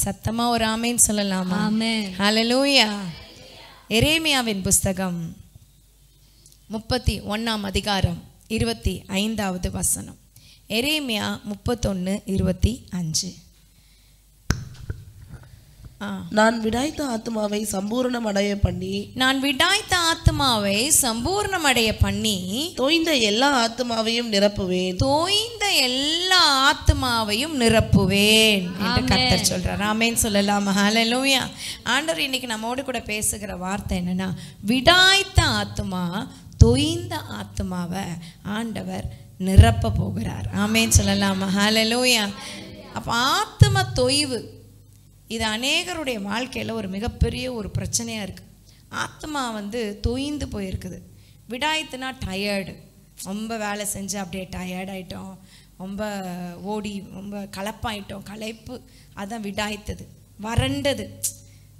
சத்தமா ஒரு ஆமேன் சொல்லலாமா? ஆமென். ஹல்லேலூயா. எரேமியாவின் புஸ்தகம் 31 அதிகாரம் 25வது வசனம். எரேமியா 31:25. நான் விடாய்த்த ஆத்மாவை சம்பூர்ணமடைய பண்ணி தோய்ந்த எல்லா ஆத்மாவையும் நிரப்புவேன் என்று கர்த்தர் சொல்றார். ஆமென் சொல்லலாம். ஹல்லேலூயா. ஆண்டவர் இன்னைக்கு நம்மோடு கூட பேசுகிற வார்த்தை என்னன்னா, விடாய்த்த ஆத்மா தோய்ந்த ஆத்மாவை ஆண்டவர் நிரப்ப போகிறார். ஆமென் சொல்லலாம். ஹல்லேலூயா. அப்ப ஆத்ம தொய்வு இது அநேகருடைய வாழ்க்கையில் ஒரு மிகப்பெரிய ஒரு பிரச்சனையாக இருக்குது. ஆத்மா தொய்ந்து போயிருக்குது. விடாய்த்துனா டயர்டு, ரொம்ப வேலை செஞ்சு அப்படியே டயர்டாயிட்டோம், ரொம்ப ஓடி ரொம்ப களைப்பாயிட்டோம், களைப்பு, அதான் விடாய்த்தது. வறண்டது,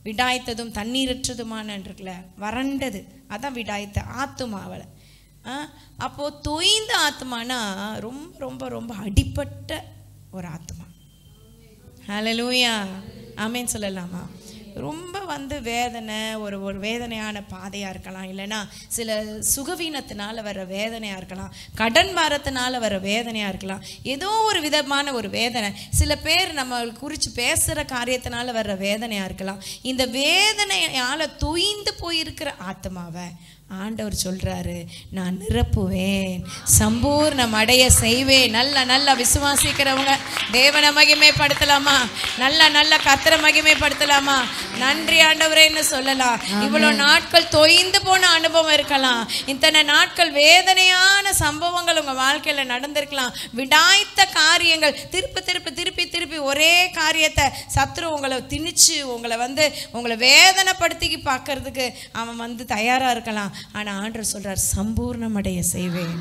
விடாய்த்ததும் தண்ணீரற்றதுமான இருக்குல்ல, வறண்டது, அதான் விடாய்த்த ஆத்மாவில். அப்போது தொய்ந்த ஆத்மானா ரொம்ப ரொம்ப ரொம்ப அடிப்பட்ட ஒரு ஆத்மா. ஹல்லேலூயா. ஆமென் சொல்லலாமா? ரொம்ப வேதனை, ஒரு வேதனையான பாதையாக இருக்கலாம், இல்லைன்னா சில சுகவீனத்தினால வர வேதனையாக இருக்கலாம், கடன் பாரத்தினால வர வேதனையாக இருக்கலாம், ஏதோ ஒரு விதமான ஒரு வேதனை. சில பேர் நம்ம குறித்து பேசுகிற காரியத்தினால வர்ற வேதனையாக இருக்கலாம். இந்த வேதனையால் தொய்ந்து போயிருக்கிற ஆத்மாவை ஆண்டவர் சொல்றாரு, நான் நிரப்புவேன், சம்பூர்ணம் அடைய செய்வேன். நல்ல விசுவாசிக்கிறவங்க தேவனை மகிமைப்படுத்தலாமா? நல்ல கர்த்தரை மகிமைப்படுத்தலாமா? நன்றி ஆண்டவரேன்னு சொல்லலாம். இவ்வளவு நாட்கள் தொய்ந்து போன அனுபவம் இருக்கலாம், இத்தனை நாட்கள் வேதனையான சம்பவங்கள் உங்க வாழ்க்கையில நடந்திருக்கலாம். விடாய்த்த காரியங்கள் திருப்பி ஒரே காரியத்தை சத்ரு உங்களை திணிச்சு உங்களை வேதனைப்படுத்தி பார்க்கறதுக்கு அவன் தயாரா இருக்கலாம். ஆனா ஆண்டவர் சொல்றார், சம்பூர்ணம் அடைய செய்வேன்,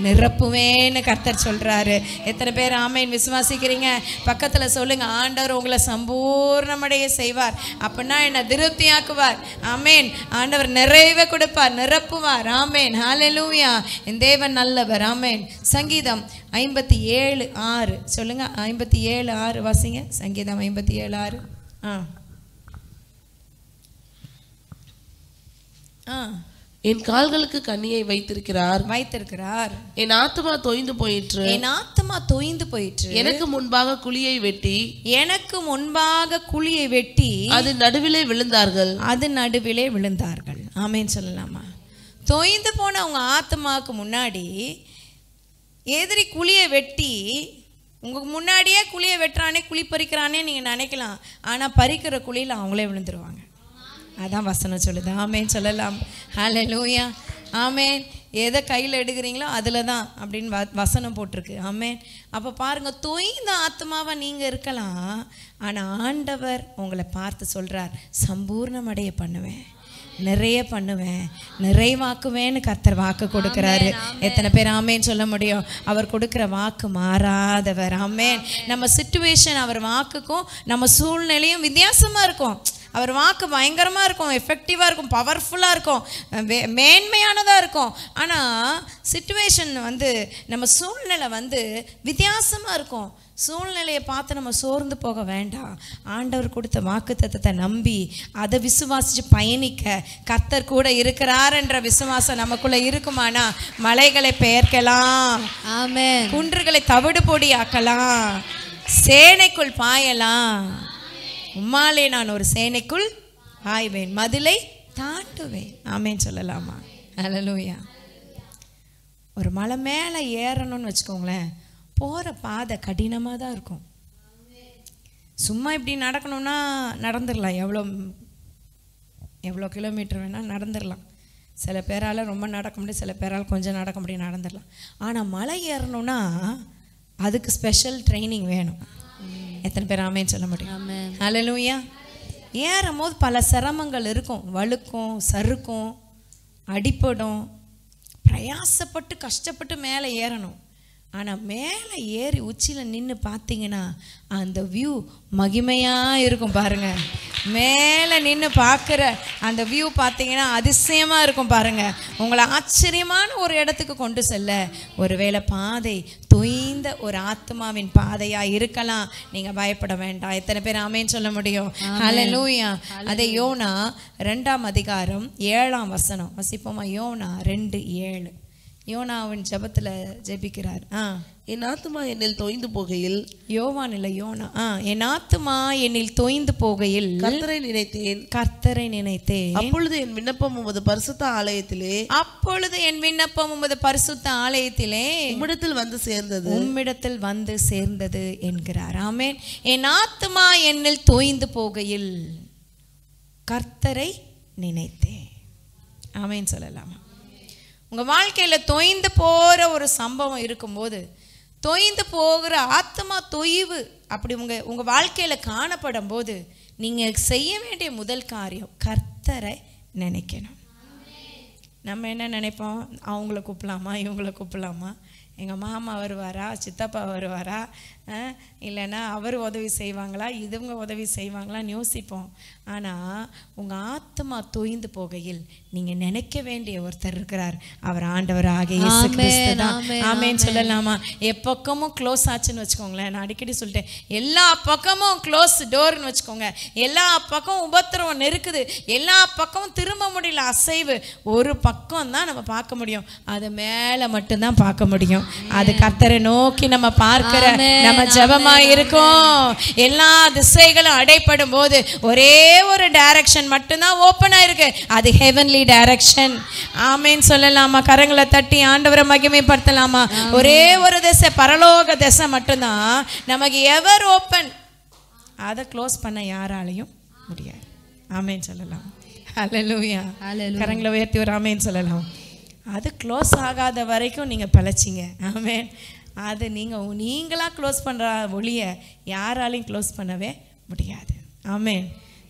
நிரப்புவேன்னு கர்த்தர் சொல்றாரு. எத்தனை பேர் ஆமென் விசுவாசிக்கிறீங்க? பக்கத்துல சொல்லுங்க, ஆண்டவர் உங்களை சம்பூர்ணம் அடைய செய்வார். அப்படின்னா என்ன? திருப்தியாக்குவார். ஆமென். ஆண்டவர் நிறைவை கொடுப்பார், நிரப்புவார். ஆமென். ஹல்லேலூயா. என் தேவன் நல்லவர். ஆமென். சங்கீதம் 57:6 சொல்லுங்க. 57:6 வாசிங்க. சங்கீதம் 57:6. என் கால்களுக்கு கண்ணியை வைத்திருக்கிறார், என் ஆத்மா தொய்ந்து போயிற்று, எனக்கு முன்பாக குழியை வெட்டி அது நடுவிலே விழுந்தார்கள். ஆமென் சொல்லலாமா? தொய்ந்து போன அவங்க ஆத்மாவுக்கு முன்னாடி எதிரி குழியை வெட்டி, உங்களுக்கு முன்னாடியே குழியை வெட்டுறானே, குழி பறிக்கிறானே நீங்க நினைக்கலாம். ஆனா பறிக்கிற குழியில் அவங்களே விழுந்துருவாங்க. அதான் வசனம் சொல்லுது. ஆமென் சொல்லலாம். ஹல்லேலூயா. ஆமென். எதை கையில் எடுக்கிறீங்களோ அதில் தான் அப்படின்னு வசனம் போட்டிருக்கு. ஆமென். அப்போ பாருங்க, தொய்ந்த ஆத்மாவை நீங்கள் இருக்கலாம், ஆனால் ஆண்டவர் உங்களை பார்த்து சொல்கிறார், சம்பூர்ணமடைய பண்ணுவேன், நிறைய பண்ணுவேன், நிறைவாக்குவேன்னு கர்த்தர் வாக்கு கொடுக்கிறாரு. எத்தனை பேர் ஆமேன்னு சொல்ல முடியும்? அவர் கொடுக்கிற வாக்கு மாறாதவர். ஆமேன். நம்ம சிச்சுவேஷன் அவர் வாக்குக்கும் நம்ம சூழ்நிலையும் வித்தியாசமா இருக்கும். அவர் வாக்கு பயங்கரமாக இருக்கும், எஃபெக்டிவாக இருக்கும், பவர்ஃபுல்லாக இருக்கும், மேன்மையானதாக இருக்கும். ஆனால் சிச்சுவேஷன் நம்ம சூழ்நிலை வித்தியாசமாக இருக்கும். சூழ்நிலையை பார்த்து நம்ம சோர்ந்து போக வேண்டாம். ஆண்டவர் கொடுத்த வாக்குத்தத்தத்தை நம்பி அதை விசுவாசித்து பயணிக்க கர்த்தர் கூட இருக்கிறார் என்ற விசுவாசம் நமக்குள்ள இருக்குமானா மலைகளை பெயர்க்கலாம், ஆமென், குன்றுகளை தவிடு பொடி ஆக்கலாம், சேனைக்குள் பாயலாம். உம்மாலே நான் ஒரு சேனைக்குள் பாய்வேன், மதிலை தாண்டுவேன். ஆமென் சொல்லலாமா? ஹல்லேலூயா. ஒரு மலை மேலே ஏறணும்னு வச்சுக்கோங்களேன், போகிற பாதை கடினமாக தான் இருக்கும். சும்மா இப்படி நடக்கணும்னா நடந்துடலாம், எவ்வளோ கிலோமீட்டர் வேணால் நடந்துடலாம். சில பேரால் ரொம்ப நடக்க முடியும், சில பேரால் கொஞ்சம் நடக்க முடியும், நடந்துடலாம். ஆனால் மலை ஏறணும்னா அதுக்கு ஸ்பெஷல் ட்ரைனிங் வேணும். எத்தனை பேர் ஆமேன்னு சொல்ல முடியும்? ஹல்லேலூயா. ஏறும் போது பல சிரமங்கள் இருக்கும், வழுக்கும், சறுக்கும், அடிப்படும், பிரயாசப்பட்டு கஷ்டப்பட்டு மேலே ஏறணும். ஆனால் மேலே ஏறி உச்சியில் நின்று பார்த்தீங்கன்னா அந்த வியூ மகிமையாக இருக்கும் பாருங்க. மேலே நின்று பார்க்குற அந்த வியூ பார்த்தீங்கன்னா அதிசயமாக இருக்கும் பாருங்க. உங்களை ஆச்சரியமான ஒரு இடத்துக்கு கொண்டு செல்ல ஒருவேளை பாதை தொய்ந்த ஒரு ஆத்மாவின் பாதையாக இருக்கலாம். நீங்கள் பயப்பட வேண்டாம். எத்தனை பேர் ஆமேன்னு சொல்ல முடியும்? ஹல்லேலூயா. அதை யோனா 2ஆம் அதிகாரம் 7ஆம் வசனம் வசிப்போமா? யோனா 2:7. யோனாவின் ஜபத்தில் ஜெபிக்கிறார். என் ஆத்துமா என்னில் தோய்ந்து போகையில், யோவான் இல்லை யோனா. என் ஆத்துமா என்னில் தோய்ந்து போகையில் கர்த்தரை நினைத்தேன், கர்த்தரை நினைத்தேன். அப்பொழுது என் விண்ணப்பம் உமது பரிசுத்த ஆலயத்திலே, அப்பொழுது என் விண்ணப்பம் உமது பரிசுத்த ஆலயத்திலே உம்மிடத்தில் வந்து சேர்ந்தது, உம்மிடத்தில் வந்து சேர்ந்தது என்கிறார். ஆமென். என் ஆத்துமா என்னில் தோய்ந்து போகையில் கர்த்தரை நினைத்தேன். ஆமென் சொல்லலாமா? உங்கள் வாழ்க்கையில் தொய்ந்து போகிற ஒரு சம்பவம் இருக்கும்போது, தொய்ந்து போகிற ஆத்மா தொய்வு அப்படி உங்கள் வாழ்க்கையில் காணப்படும் போது, நீங்கள் செய்ய வேண்டிய முதல் காரியம் கர்த்தரை நினைக்கணும். நம்ம என்ன நினைப்போம்? அவங்கள கூப்பிடலாமா, இவங்கள கூப்பிடலாமா, எங்கள் மாமா வருவாரா, சித்தப்பா வருவாரா, இல்லைன்னா அவர் உதவி செய்வாங்களா, இதுவங்க உதவி செய்வாங்களான்னு யோசிப்போம். ஆனால் உங்கள் ஆத்மா தொய்ந்து போகையில் நீங்கள் நினைக்க வேண்டிய ஒருத்தர் இருக்கிறார். அவர் ஆண்டவராக இயேசு கிறிஸ்து தான். ஆமென் சொல்லலாமா? எப்பக்கமும் க்ளோஸ் ஆச்சுன்னு வச்சுக்கோங்களேன். நான் அடிக்கடி சொல்லிட்டேன், எல்லா பக்கமும் க்ளோஸ் டோர்னு வச்சுக்கோங்க. எல்லா பக்கம் உபத்திரவம் நெருக்குது, எல்லா பக்கமும் திரும்ப முடியல அசைவு. ஒரு பக்கம் தான் நம்ம பார்க்க முடியும், அது மேலே மட்டும்தான் பார்க்க முடியும். அது கர்த்தரை நோக்கி நம்ம பார்க்கிற நம்ம ஜெபமா இருக்கும். எல்லா திசைகளும் அடைப்படும் போது ஒரே ஒரு டைரக்ஷன் மட்டும்தான் ஓப்பனா இருக்கு, அது ஹெவன்லி டைரக்ஷன். ஆமென் சொல்லலாமா? கரங்களை தட்டி ஆண்டவரை மகிமைப்படுத்தலாமா? ஒரே ஒரு திசை, பரலோக திசை மட்டும்தான் நமக்கு எவர் ஓப்பன். அதை க்ளோஸ் பண்ண யாராலையும் முடியாது. ஆமென் சொல்லலாம். ஹல்லேலூயா. கரங்களை உயர்த்தி ஒரு ஆமென் சொல்லலாம். அது க்ளோஸ் ஆகாத வரைக்கும் நீங்கள் பழச்சிங்க. ஆமென். அது நீங்களாக க்ளோஸ் பண்ணுற ஒளிய யாராலையும் க்ளோஸ் பண்ணவே முடியாது. ஆமென்.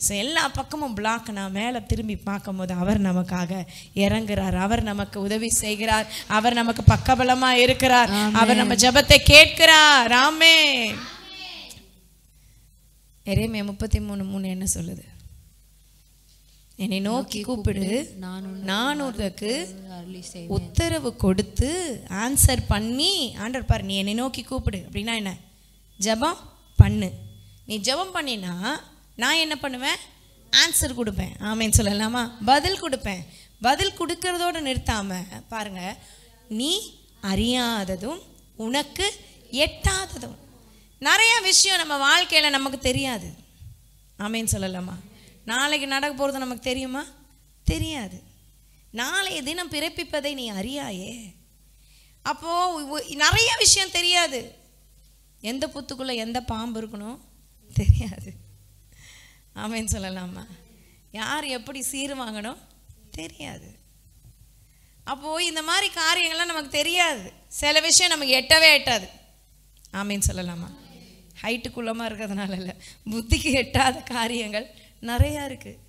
ஸோ எல்லா பக்கமும் பிளாக். நான் மேலே திரும்பி பார்க்கும் போது அவர் நமக்காக இறங்குறார், அவர் நமக்கு உதவி செய்கிறார், அவர் நமக்கு பக்கபலமாக இருக்கிறார், அவர் நம்ம ஜெபத்தை கேட்கிறார். ஆமென். எரேமியா 33:3 என்ன சொல்லுது? என்னை நோக்கி கூப்பிடு, நான் உனக்கு உத்தரவு கொடுத்து ஆன்சர் பண்ணி. ஆண்டவர் பாரு, நீ என்னை நோக்கி கூப்பிடு அப்படின்னா என்ன? ஜெபம் பண்ணு. நீ ஜெபம் பண்ணினா நான் என்ன பண்ணுவேன்? ஆன்சர் கொடுப்பேன். ஆமென் சொல்லலாமா? பதில் கொடுப்பேன். பதில் கொடுக்கறதோடு நிறுத்தாம பாருங்க, நீ அறியாததும் உனக்கு எட்டாததும். நிறைய விஷயம் நம்ம வாழ்க்கையில் நமக்கு தெரியாது. ஆமென் சொல்லலாமா? நாளைக்கு நடக்க போகிறது நமக்கு தெரியுமா? தெரியாது. நாளைய தினம் பிறப்பிப்பதை நீ அறியாயே. அப்போது நிறைய விஷயம் தெரியாது. எந்த புத்துக்குள்ளே எந்த பாம்பு இருக்கணும் தெரியாது. ஆமென் சொல்லலாமா? யார் எப்படி சீர் வாங்கணும் தெரியாது. அப்போது இந்த மாதிரி காரியங்கள்லாம் நமக்கு தெரியாது. சில விஷயம் நமக்கு எட்டவே எட்டாது. ஆமென் சொல்லலாமா? ஹைட்டுக்குள்ளமாக இருக்கிறதுனால இல்லை, புத்திக்கு எட்டாத காரியங்கள் நிறையா இருக்குது.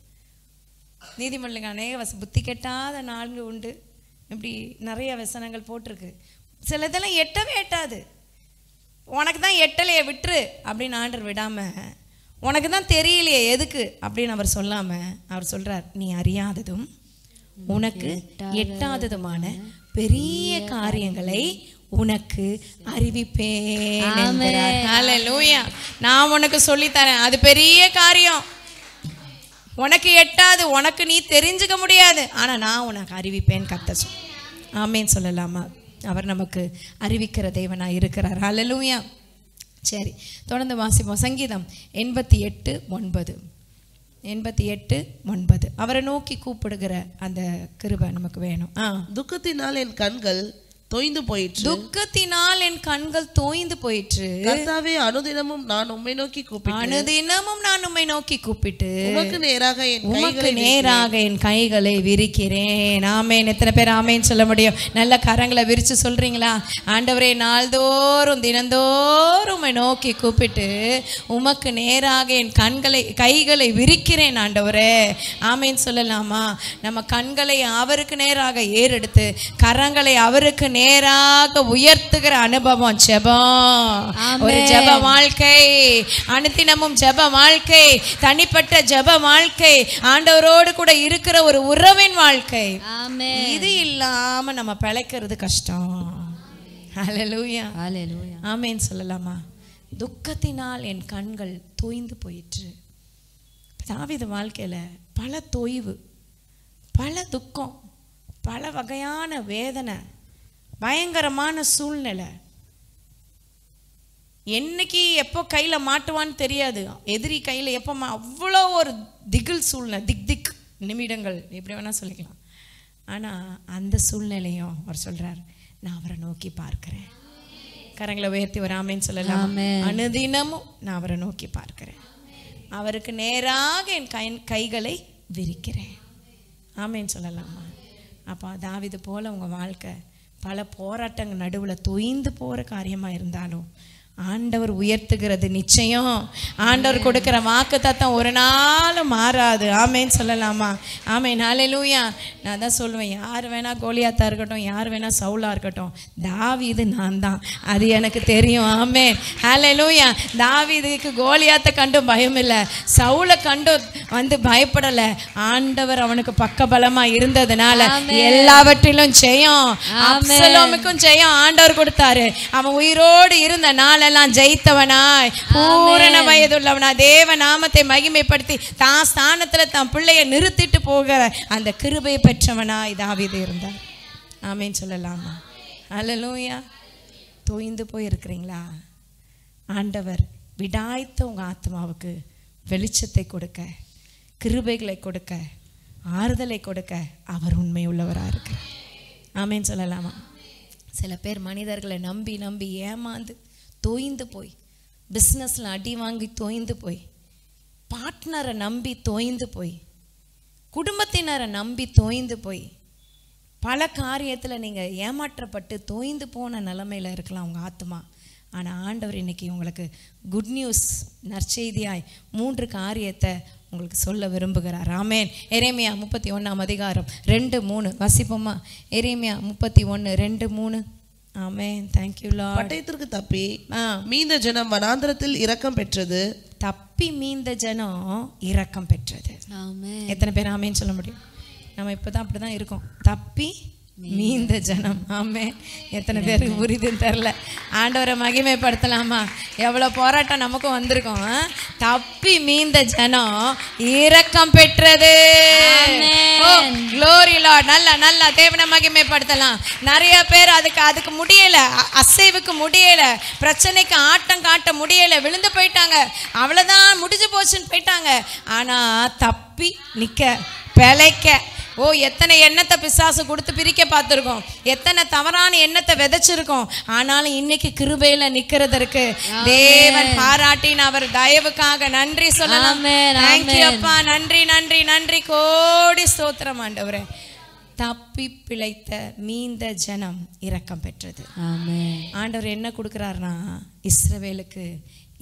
நீதிமன்றங்கள் அநேக புத்தி கெட்டாத 4 உண்டு, இப்படி நிறைய வசனங்கள் போட்டிருக்கு. சில இதெல்லாம் எட்டவே எட்டாது. உனக்கு தான் எட்டலையே விட்டுரு அப்படின்னு ஆண்டவர் விடாமல், உனக்கு தான் தெரியலையே எதுக்கு அப்படின்னு அவர் சொல்லாமல் அவர் சொல்கிறார், நீ அறியாததும் உனக்கு எட்டாததுமான பெரிய காரியங்களை உனக்கு அறிவிப்பேன். ஹல்லேலூயா. நான் உனக்கு சொல்லித்தரேன், அது பெரிய காரியம். உனக்கு எட்டாது, உனக்கு நீ தெரிஞ்சுக்க முடியாது, ஆனால் நான் உனக்கு அறிவிப்பேன் கர்த்தர். ஆமென் சொல்லலாமா? அவர் நமக்கு அறிவிக்கிற தேவனாக இருக்கிறார். ஹல்லேலூயா. சரி, தொடர்ந்து வாசிப்போம். சங்கீதம் 88:9. 88:9. அவரை நோக்கி கூப்பிடுகிற அந்த கிருபை நமக்கு வேணும். துக்கத்தினால் என் கண்கள் தோய்ந்து போயிற்று, துக்கத்தினால் என் கண்கள் தோய்ந்து போயிற்று. கர்த்தாவே, அனுதினமும் நான் உம்மை நோக்கி கூப்பிட்டு, அனுதினமும் நான் உம்மை நோக்கி கூப்பிட்டு உமக்கு நேராக என் கைகளை விரிக்கிறேன். ஆமென். எத்தனை பேர் ஆமென் சொல்ல முடியும்? நல்ல கரங்களை விரிச்சு சொல்றீங்களா? ஆண்டவரே, நாள்தோறும் தினந்தோறும் உம்மை நோக்கி கூப்பிட்டு உமக்கு நேராக என் கைகளை விரிக்கிறேன் ஆண்டவரே. ஆமென் சொல்லலாமா? நம்ம கண்களை அவருக்கு நேராக ஏறெடுத்து கரங்களை அவருக்கு நேராக உயர்த்துகிற அனுபவம் ஜெபம். ஒரு ஜெப வாழ்க்கை, அனுதினமும் ஜெப வாழ்க்கை, தனிப்பட்ட ஜெப வாழ்க்கை, ஆண்டவரோடு கூட இருக்கிற ஒரு உறவின் வாழ்க்கை. இது இல்லாம நம்ம பிழைக்கிறது கஷ்டம். ஹல்லேலூயா, ஹல்லேலூயா, ஆமென் சொல்லலாமா? துக்கத்தினால் என் கண்கள் தோய்ந்து போயிற்று. தாவீது வாழ்க்கையில பல தொய்வு, பல துக்கம், பல வகையான வேதனை, பயங்கரமான சூழ்நிலை. என்னைக்கு எப்போ கையில் மாட்டுவான்னு தெரியாது, எதிரி கையில் எப்போ அவ்வளோ ஒரு திகில் சூழ்நிலை, திக் நிமிடங்கள் எப்படி வேணால் சொல்லிக்கலாம். ஆனால் அந்த சூழ்நிலையும் அவர் சொல்கிறார், நான் அவரை நோக்கி பார்க்கிறேன். கரங்களை உயர்த்தி ஒரு ஆமென் சொல்லலாம். அனுதினமும் நான் அவரை நோக்கி பார்க்கிறேன், அவருக்கு நேராக என் கைகளை விரிக்கிறேன். ஆமென் சொல்லலாமா? அப்போ தாவீது போல உங்கள் வாழ்க்கை பல போராட்டங்கள் நடுவில் தொய்ந்து போகிற காரியமாக இருந்தாலும் ஆண்டவர் உயர்த்துகிறது நிச்சயம். ஆண்டவர் கொடுக்கிற வாக்குத்தத்தம் ஒரு நாளும் மாறாது. ஆமேன்னு சொல்லலாமா? ஆமேன், ஹல்லேலூயா. நான் தான் சொல்லுவேன், யார் வேணா கோலியாத்தா இருக்கட்டும், யார் வேணா சவுலா இருக்கட்டும், தாவீது நான் தான், அது எனக்கு தெரியும். ஆமேன், ஹல்லேலூயா. தாவீதுக்கு கோலியாத்தை கண்டும் பயம் இல்லை, சவுலை கண்டு பயப்படலை. ஆண்டவர் அவனுக்கு பக்கபலமா இருந்ததுனால எல்லாவற்றிலும் ஜெயம், அப்சலோமுக்கும் ஜெயம் ஆண்டவர் கொடுத்தாரு. அவன் உயிரோடு இருந்த நாள் எல்லாம் ஜெயித்தவனாய், பூரண வயதுள்ளவனா, தேவ நாமத்தை மகிமைப்படுத்தி தான் ஸ்தானத்துல தன் பிள்ளைய நிறுத்திட்டு போகிற அந்த கிருபையை பெற்றவனாய் தாவீது இருந்தார். ஆமென் சொல்லலாமா? ஹல்லேலூயா. தோய்ந்து போய் இருக்கிறீங்களா? ஆண்டவர் விடாய்த்த உங்க ஆத்மாவுக்கு வெளிச்சத்தை கொடுக்க, கிருபைகளை கொடுக்க, ஆறுதலை கொடுக்க அவர் உண்மை உள்ளவராக இருக்கு. ஆமென் சொல்லலாமா? சில பேர் மனிதர்களை நம்பி நம்பி ஏமாந்து தோய்ந்து போய், பிஸ்னஸில் அடி வாங்கி தோய்ந்து போய், பார்ட்னரை நம்பி தோய்ந்து போய், குடும்பத்தினரை நம்பி தோய்ந்து போய், பல காரியத்தில் நீங்கள் ஏமாற்றப்பட்டு தோய்ந்து போன நிலைமையில் இருக்கலாம் உங்கள் ஆத்மா. ஆனால் ஆண்டவர் இன்னைக்கு உங்களுக்கு குட் நியூஸ், நற்செய்தியாய் 3 காரியத்தை உங்களுக்கு சொல்ல விரும்புகிறார். ஆமென். எரேமியா 31 அதிகாரம் 2-3 வசிப்போமா? எரேமியா 31 2-3. ஆமென். Thank you Lord. பட்டயத்திற்கு தப்பி மீந்த ஜனம் வனாந்தரத்தில் இரக்கம் பெற்றது. தப்பி மீந்த ஜனம் இரக்கம் பெற்றது. ஆமென். எத்தனை பேர் ஆமென் சொல்ல முடியும்? நம்ம இப்பதான் அப்படிதான் இருக்கோம், தப்பி மீந்த ஜனம். ஆமென். எத்தனை பேருக்கு புரியுதுன்னு தெரியல. ஆண்டவரை மகிமைப்படுத்தலாமா? எவ்வளோ போராட்டம் நமக்கும் வந்திருக்கோம். தப்பி மீந்த ஜனம் இரக்கம் பெற்றது. Glory Lord. நல்லா தேவனை மகிமைப்படுத்தலாம். நிறைய பேர் அதுக்கு முடியல, அசைவுக்கு முடியல, பிரச்சனைக்கு ஆட்டம் காட்ட முடியல, விழுந்து போயிட்டாங்க, அவ்வளோதான் முடிஞ்சு போச்சுன்னு போயிட்டாங்க. ஆனா தப்பி நிக்க, பிழைக்க, எத்தனை எண்ணத்தை பிசாசு கொடுத்து பிரிக்க பார்த்துருக்கோம், எத்தனை தவறான எண்ணத்தை விதைச்சிருக்கோம். ஆனாலும் இன்னைக்கு கிருபையில நிக்கிறதற்கு தேவன் பாராட்டின் அவர் தயவுக்காக நன்றி சொல்லலாம். தேங்க்யூ அப்பா, நன்றி நன்றி நன்றி, கோடி ஸ்தோத்திரம் ஆண்டவரே. தப்பி பிழைத்த மீந்த ஜனம் இரக்கம் பெற்றது. ஆண்டவர் என்ன கொடுக்கிறார்னா, இஸ்ரவேலுக்கு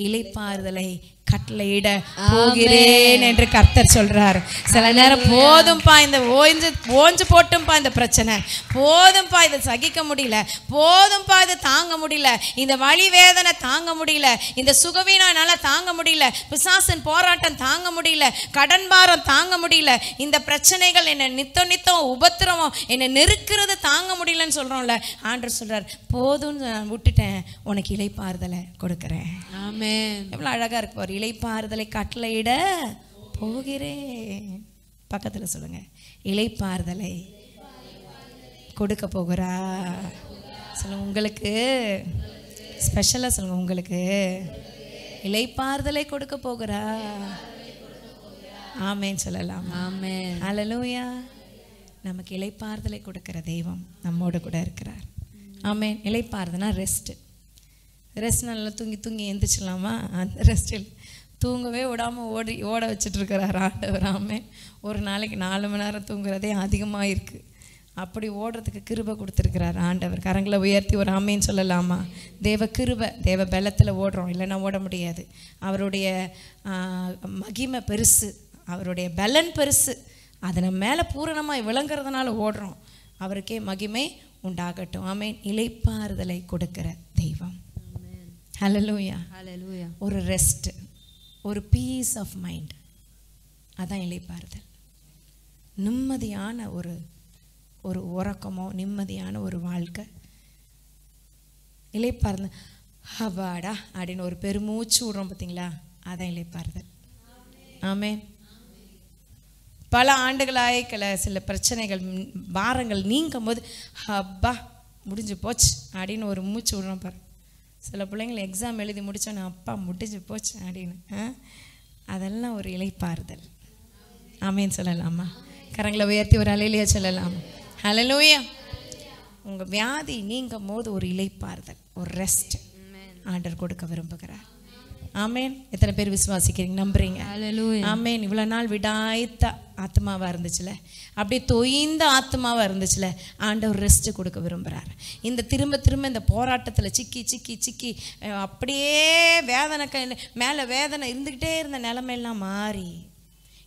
இளைப்பாறுதலை கட்டளையிட போகிறேன் என்று கர்த்தர் சொல்றார். சில நேரம் போதும்பா, இந்த ஓஞ்சு போட்டும்பா, இந்த பிரச்சனை போதும்பா, இதை சகிக்க முடியல, போதும்பா, இதை தாங்க முடியல, இந்த வலி வேதனை தாங்க முடியல, இந்த சுகவீனால தாங்க முடியல, பிசாசின் போராட்டம் தாங்க முடியல, கடன் பாரம் தாங்க முடியல, இந்த பிரச்சனைகள் என்ன நித்தம் உபத்திரவம் என்னை நெருக்கிறது தாங்க முடியலன்னு சொல்றோம்ல. ஆண்டவர் சொல்றார், போதும் நான் விட்டுட்டேன், உனக்கு இளைப்பாறுதலை கொடுக்கிறேன். ஆமென். எவ்வளவு அழகா இருக்கு பாரு. இளைப்பாறுதலை கட்டளையிட போகிறேன். பக்கத்துல சொல்லுங்க, இளைப்பாறுதலை கொடுக்க போகிறா. சொல்லுங்க, உங்களுக்கு ஸ்பெஷலா சொல்லுங்க, உங்களுக்கு இளைப்பாறுதலை கொடுக்க போகிறா. ஆமென் சொல்லலாம். ஆமென். ஹல்லேலூயா. நமக்கு இளைப்பாறுதலை கொடுக்கிற தெய்வம் நம்மோடு கூட இருக்கிறார். ஆமென். இளைப்பாறுதல்னா ரெஸ்ட். நல்லா தூங்கி எந்திரிச்சிடலாமா? அந்த ரெஸ்டில் தூங்கவே விடாமல் ஓட வச்சுட்டு இருக்கிறார் ஆண்டவர். ஆமென். ஒரு நாளைக்கு 4 மணி நேரம் தூங்குறதே அதிகமாக இருக்குது. அப்படி ஓடுறதுக்கு கிருபை கொடுத்துருக்கிறார் ஆண்டவர். கரங்களை உயர்த்தி ஒரு ஆமேன்னு சொல்லலாமா? தேவ கிருபை, தேவ பலத்தில் ஓடுறோம், இல்லைன்னா ஓட முடியாது. அவருடைய மகிமை பெருசு, அவருடைய பலன் பெருசு, அதை நம்ம மேலே பூரணமாக விளங்குறதுனால ஓடுறோம். அவருக்கே மகிமை உண்டாகட்டும். ஆமென். இளைப்பாறுதலை கொடுக்கிற தெய்வம். ஹல்லேலூயா. ஹல்லேலூயா. ஒரு ரெஸ்ட், ஒரு பீஸ் ஆஃப் மைண்ட், அதான் இளைப்பாறுதல். நிம்மதியான ஒரு ஒரு உறக்கமோ, நிம்மதியான ஒரு வாழ்க்கை. இளைப்பாறுதல் ஹபாடா அப்படின்னு ஒரு பெருமூச்சு விடுறோம் பார்த்தீங்களா, அதான் இளைப்பாறுதல். ஆமென். பல ஆண்டுகளாக சில பிரச்சனைகள், பாரங்கள் நீங்கும் போது ஹப்பா முடிஞ்சு போச்சு அப்படின்னு ஒரு மூச்சு விடுறோம் பாரு. சில பிள்ளைங்களை எக்ஸாம் எழுதி முடித்தோன்னே அப்பா முடிஞ்சு போச்சு அப்படின்னு, அதெல்லாம் ஒரு இளைப்பாறுதல். ஆமேன்னு சொல்லலாமா? கரங்களை உயர்த்தி ஒரு ஹல்லேலூயா சொல்லலாம். ஹல்லேலூயா. உங்கள் வியாதி நீங்கும் போது ஒரு இளைப்பாறுதல், ஒரு ரெஸ்ட் ஆண்டவர் கொடுக்க விரும்புகிறார். ஆமேன். எத்தனை பேர் விசுவாசிக்கிறீங்க, நம்புறீங்க? ஆமேன். இவ்வளோ நாள் விடாய்த்த ஆத்மாவாக இருந்துச்சுல, அப்படியே தொய்ந்த ஆத்மாவாக இருந்துச்சுல, ஆண்டவர் ரெஸ்ட் கொடுக்க விரும்புகிறார். இந்த திரும்ப திரும்ப இந்த போராட்டத்தில் சிக்கி சிக்கி சிக்கி அப்படியே வேதனை மேலே வேதனை இருந்துக்கிட்டே இருந்த நிலைமையெல்லாம் மாறி,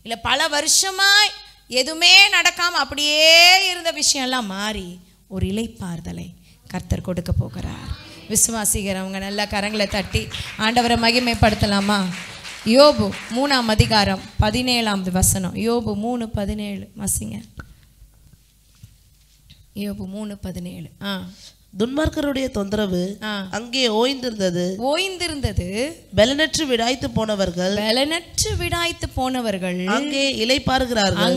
இல்லை பல வருஷமாய் எதுவுமே நடக்காமல் அப்படியே இருந்த விஷயம்லாம் மாறி ஒரு இளைப்பாறுதலை கர்த்தர் கொடுக்க போகிறார். விசுவாசிக்கிறவங்க நல்லா கரங்களை தட்டி ஆண்டவரை மகிமைப்படுத்தலாமா? யோபு 3ஆம் அதிகாரம் 17ஆம் வசனம். யோபு 3:17 வாசிங்க. யோபு 3:17. துன்மார்க்கருடைய தொந்தரவு அங்கே ஓய்ந்திருந்தது. பலனற்று விடாய்த்து போனவர்கள் அங்கே இளைப்பாறுகிறார்கள்.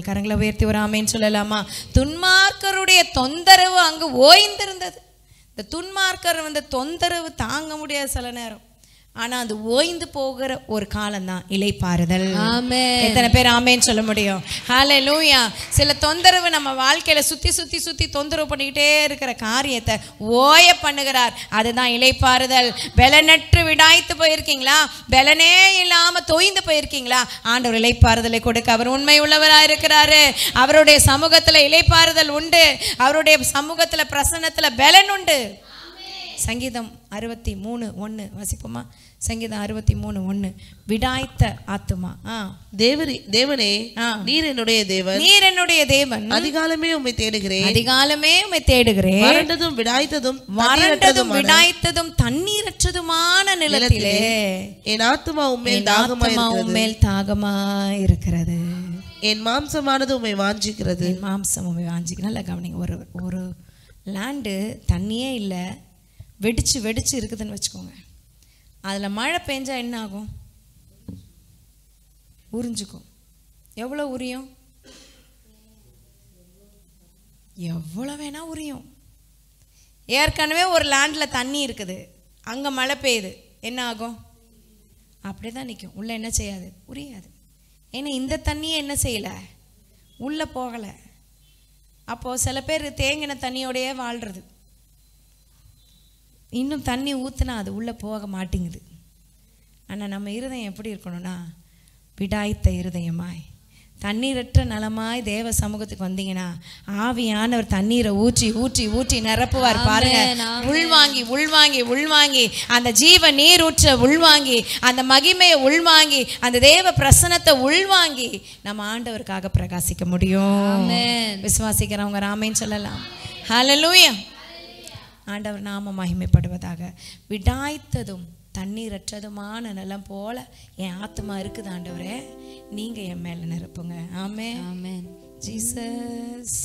கரங்களை உயர்த்தி ஒரு ஆமென் சொல்லலாமா? துன்மார்க்கருடைய தொந்தரவு அங்கு ஓய்ந்திருந்தது. இந்த துன்மார்க்கர் தொந்தரவு தாங்க முடியாது சில நேரம், ஆனா அது ஓய்ந்து போகிற ஒரு காலம்தான் இளைப்பாறுதல். ஆமென். எத்தனை பேர் ஆமென் சொல்ல முடியும்? ஹல்லேலூயா. சில தொந்தரவு நம்ம வாழ்க்கையில சுத்தி சுத்தி சுத்தி தொந்தரவு பண்ணிக்கிட்டே இருக்கிற காரியத்தை ஓய பண்ணுகிறார், அதுதான் இளைப்பாறுதல். பலனற்று விடாய்த்து போயிருக்கீங்களா? பலனே இல்லாம தொய்ந்து போயிருக்கீங்களா? ஆண்டவர் இளைப்பாறுதலை கொடுக்க அவர் உண்மை உள்ளவராக இருக்கிறாரு. அவருடைய சமூகத்துல இளைப்பாறுதல் உண்டு. அவருடைய சமூகத்துல பிரசன்னத்துல பலன் உண்டு. சங்கீதம் 63:1 வாசிப்போமா? சங்கீதம் 63:1. விடாய்த்த ஆத்துமா. தேவனே, நீர் என்னுடைய தேவன். அதிகாலமே உம்மை தேடுகிறேன். வறண்டதும் விடாய்த்ததும் தண்ணீரற்றதுமான நிலத்திலே என் ஆத்துமா உம்மேல் தாகமாய் இருக்கிறது. என் மாம்சமானது உம்மை வாஞ்சிக்கிறது. நல்லா கவனிங்க. ஒரு லேண்டு தண்ணியே இல்லை, வெடிச்சு இருக்குதுன்னு வச்சுக்கோங்க. அதில் மழை பெஞ்சா என்ன ஆகும்? உறிஞ்சிக்கும். எவ்வளோ உரியும்? எவ்வளோ வேணா உரியும். ஏற்கனவே ஒரு லேண்டில் தண்ணி இருக்குது, அங்கே மழை பெய்யுது, என்ன ஆகும்? அப்படியே தான் நிற்கும். உள்ளே என்ன செய்யாது? உரியாது. ஏன்னா இந்த தண்ணியை என்ன செய்யலை, உள்ளே போகலை. அப்போது சில பேர் தேங்கின தண்ணியோடையே வாழ்கிறது. இன்னும் தண்ணி ஊற்றுனா அது உள்ளே போக மாட்டேங்குது. ஆனால் நம்ம இருதயம் எப்படி இருக்கணும்னா, விடாய்த்த இருதயமாய் தண்ணீரற்ற நலமாய் தேவ சமூகத்துக்கு வந்தீங்கன்னா ஆவியானவர் தண்ணீரை ஊற்றி ஊற்றி ஊற்றி நிரப்புவார். பாருங்க, உள்வாங்கி உள்வாங்கி உள்வாங்கி அந்த ஜீவ நீர் ஊற்ற உள்வாங்கி அந்த மகிமையை உள்வாங்கி அந்த தேவ பிரசன்னத்தை உள்வாங்கி நம்ம ஆண்டவருக்காக பிரகாசிக்க முடியும். விசுவாசிக்கிறவங்க ஆமென் சொல்லலாம். ஹல்லேலூயா. ஆண்டவர் நாம மகிமைப்படுவதாக. விடாய்த்ததும் தண்ணீரற்றதுமான நிலம் போல என் ஆத்மா இருக்குது ஆண்டவரே, நீங்க என் மேல நிரப்புங்க. ஆமென் ஆமென். ஜீசஸ்.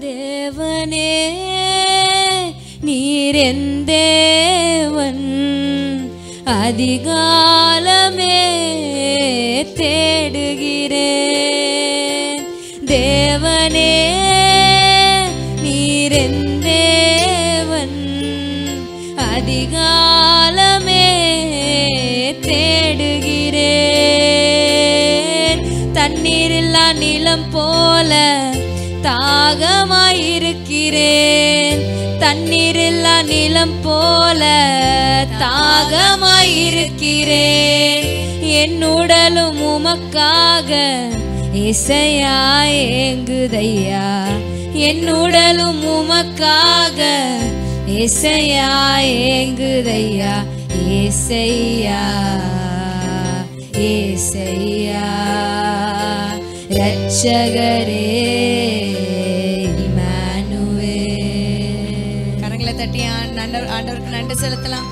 தேவனே, நீர் என் தேவன், அதிகாலமே தேடுகிறேன். தேவனே, நீர் என் தேவன், அதிகாலமே தேடுகிறேன். தண்ணீரில்லா நிலம் போல தாகமாயிருக்கிறேன். தண்ணீரில்லா நிலம் போல தாகமாயிருக்கிறேன். என் உடலும் உமக்காக இசையா ஏங்குதையா. என் உடலும் உமக்காக இசையா ஏங்குதையா. ஏசையா ஏசையா ரட்சகரே இமானுவேல். ஆண்டவருக்கு நன்றி செலுத்தலாம்.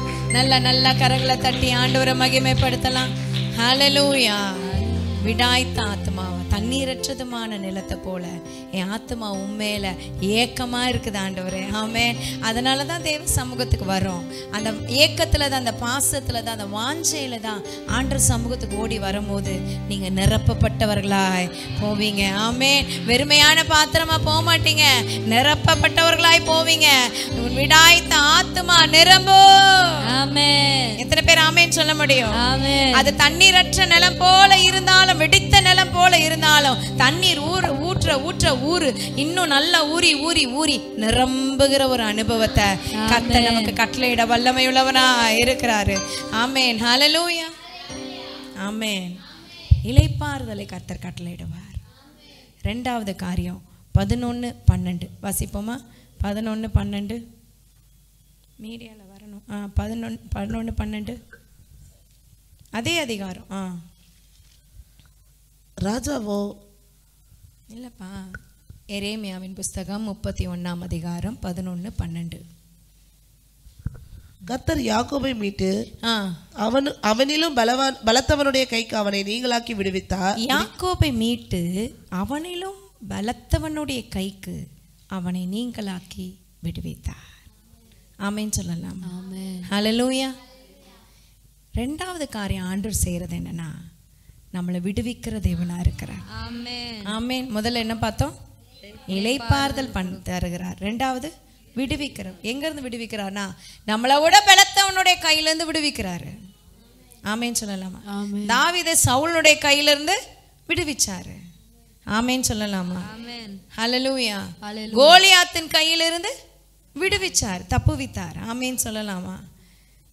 நல்ல கரங்களை தட்டி ஆண்டவரை மகிமைப்படுத்தலாம். ஹல்லேலூயா. விடாய்த்த ஆத்மாவை தண்ணீரற்றதுமான நிலத்தை போல என் ஆத்மா உண்மையில ஏக்கமா இருக்குது ஆண்டவரே. ஆமென். அதனால தான் தேவ சமூகத்துக்கு வரோம். அந்த ஏக்கத்துல தான், அந்த பாசத்துல தான், அந்த வாஞ்சையில தான் ஆண்டவர் சமூகத்துக்கு ஓடி வரும்போது நீங்க நிரப்பப்பட்டவர்களாய் போவீங்க. ஆமென். வெறுமையான பாத்திரமா போக மாட்டீங்க, நிரப்பப்பட்டவர்களாய் போவீங்க. விடாய்த்த ஆத்மா நிரம்போ. ஆமென். எத்தனை பேர் ஆமென் சொல்ல முடியும்? ஆமென். அது தண்ணீரற்ற நிலம் போல இருந்தாலும், வெடித்த நிலம் போல இருந்தாலும், தண்ணீர் ஊற்ற இன்னும் நல்லா ஊறி நிரம்புகிற ஒரு அனுபவத்தை கர்த்தர் நமக்கு கட்டளையிட வல்லமையுள்ளவனா இருக்கிறாரு. ஆமென். ஹல்லேலூயா. ஆமென். இளைப்பாறுதலை கர்த்தர் கட்டளையிடுவார். ரெண்டாவது காரியம் 11:12 வாசிப்போமா? 11:12 மீடியால வரணும். 11:12 அதே அதிகாரம். ராஜாவோ இல்லப்பா, எரேமியாவின் புஸ்தகம் 31 அதிகாரம் 11:12. கர்த்தர் யாக்கோபை மீட்டு அவனிலும் பலத்தவனுடைய கைக்கு அவனை நீங்களாக்கி விடுவித்தார். யாக்கோபை மீட்டு அவனிலும் பலத்தவனுடைய கைக்கு அவனை நீங்களாக்கி விடுவித்தார். ஆமென் சொல்லலாம். ஆமென். ஹல்லேலூயா. ரெண்டாவது காரியம் ஆண்டவர் செய்யறது என்னன்னா, நம்மளை விடுவிக்கிற தேவனா இருக்கிறார். ஆமென். ஆமென். முதல்ல என்ன பார்த்தோம்? இளைப்பாறுதல் தருகிறார். ரெண்டாவது விடுவிக்கிறார். எங்க இருந்து விடுவிக்கிறார்னா, நம்மளை விட பலத்தவனுடைய கையிலிருந்து விடுவிக்கிறாரு. ஆமென் சொல்லலாமா? தாவீதை சவுலுடைய கையிலிருந்து விடுவிச்சாரு. ஆமென் சொல்லலாமா? ஆமென். ஹல்லேலூயா. கோலியாத்தின் கையிலிருந்து விடுவிச்சார், தப்புவித்தார். ஆமென் சொல்லலாமா?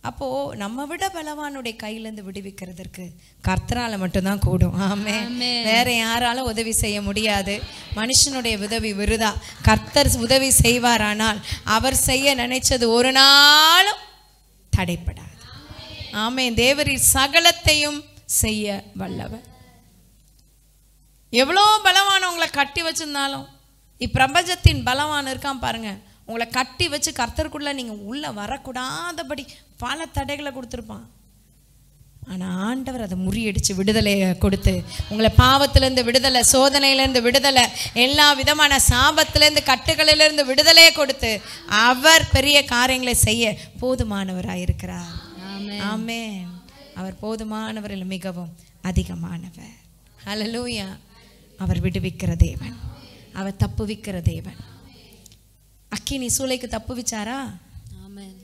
அப்போ நம்ம விட பலவானுடைய கையிலிருந்து விடுவிக்கிறதுக்கு கர்த்தரால மட்டும்தான் கூடும். ஆமென். வேற யாராலும் உதவி செய்ய முடியாது. மனுஷனுடைய உதவி விருதா. கர்த்தர் உதவி செய்வாரானால் அவர் செய்ய நினைச்சது ஒரு நாளும் தடைப்படாது. ஆமென். தேவரீர் சகலத்தையும் செய்ய வல்லவர். எவ்வளோ பலவானவங்களை கட்டி வச்சிருந்தாலும், இப்பிரபஞ்சத்தின் பலவான் இருக்கான் பாருங்க, உங்களை கட்டி வச்சு கர்த்தருக்குள்ள நீங்க உள்ள வரக்கூடாதபடி பல தடைகளை கொடுத்துருப்பான். ஆனால் ஆண்டவர் அதை முறியடிச்சு விடுதலையை கொடுத்து உங்களை பாவத்திலேருந்து விடுதலை, சோதனையிலேருந்து விடுதலை, எல்லா விதமான சாபத்திலேருந்து கட்டுகளிலிருந்து விடுதலையை கொடுத்து அவர் பெரிய காரியங்களை செய்ய போதுமானவராக இருக்கிறார். ஆமென். அவர் போதுமானவரில் மிகவும் அதிகமானவர். ஹல்லேலூயா. அவர் விடுவிக்கிற தேவன், அவர் தப்புவிக்கிற தேவன். அக்கினி சூளைக்கு தப்புவிச்சாரா?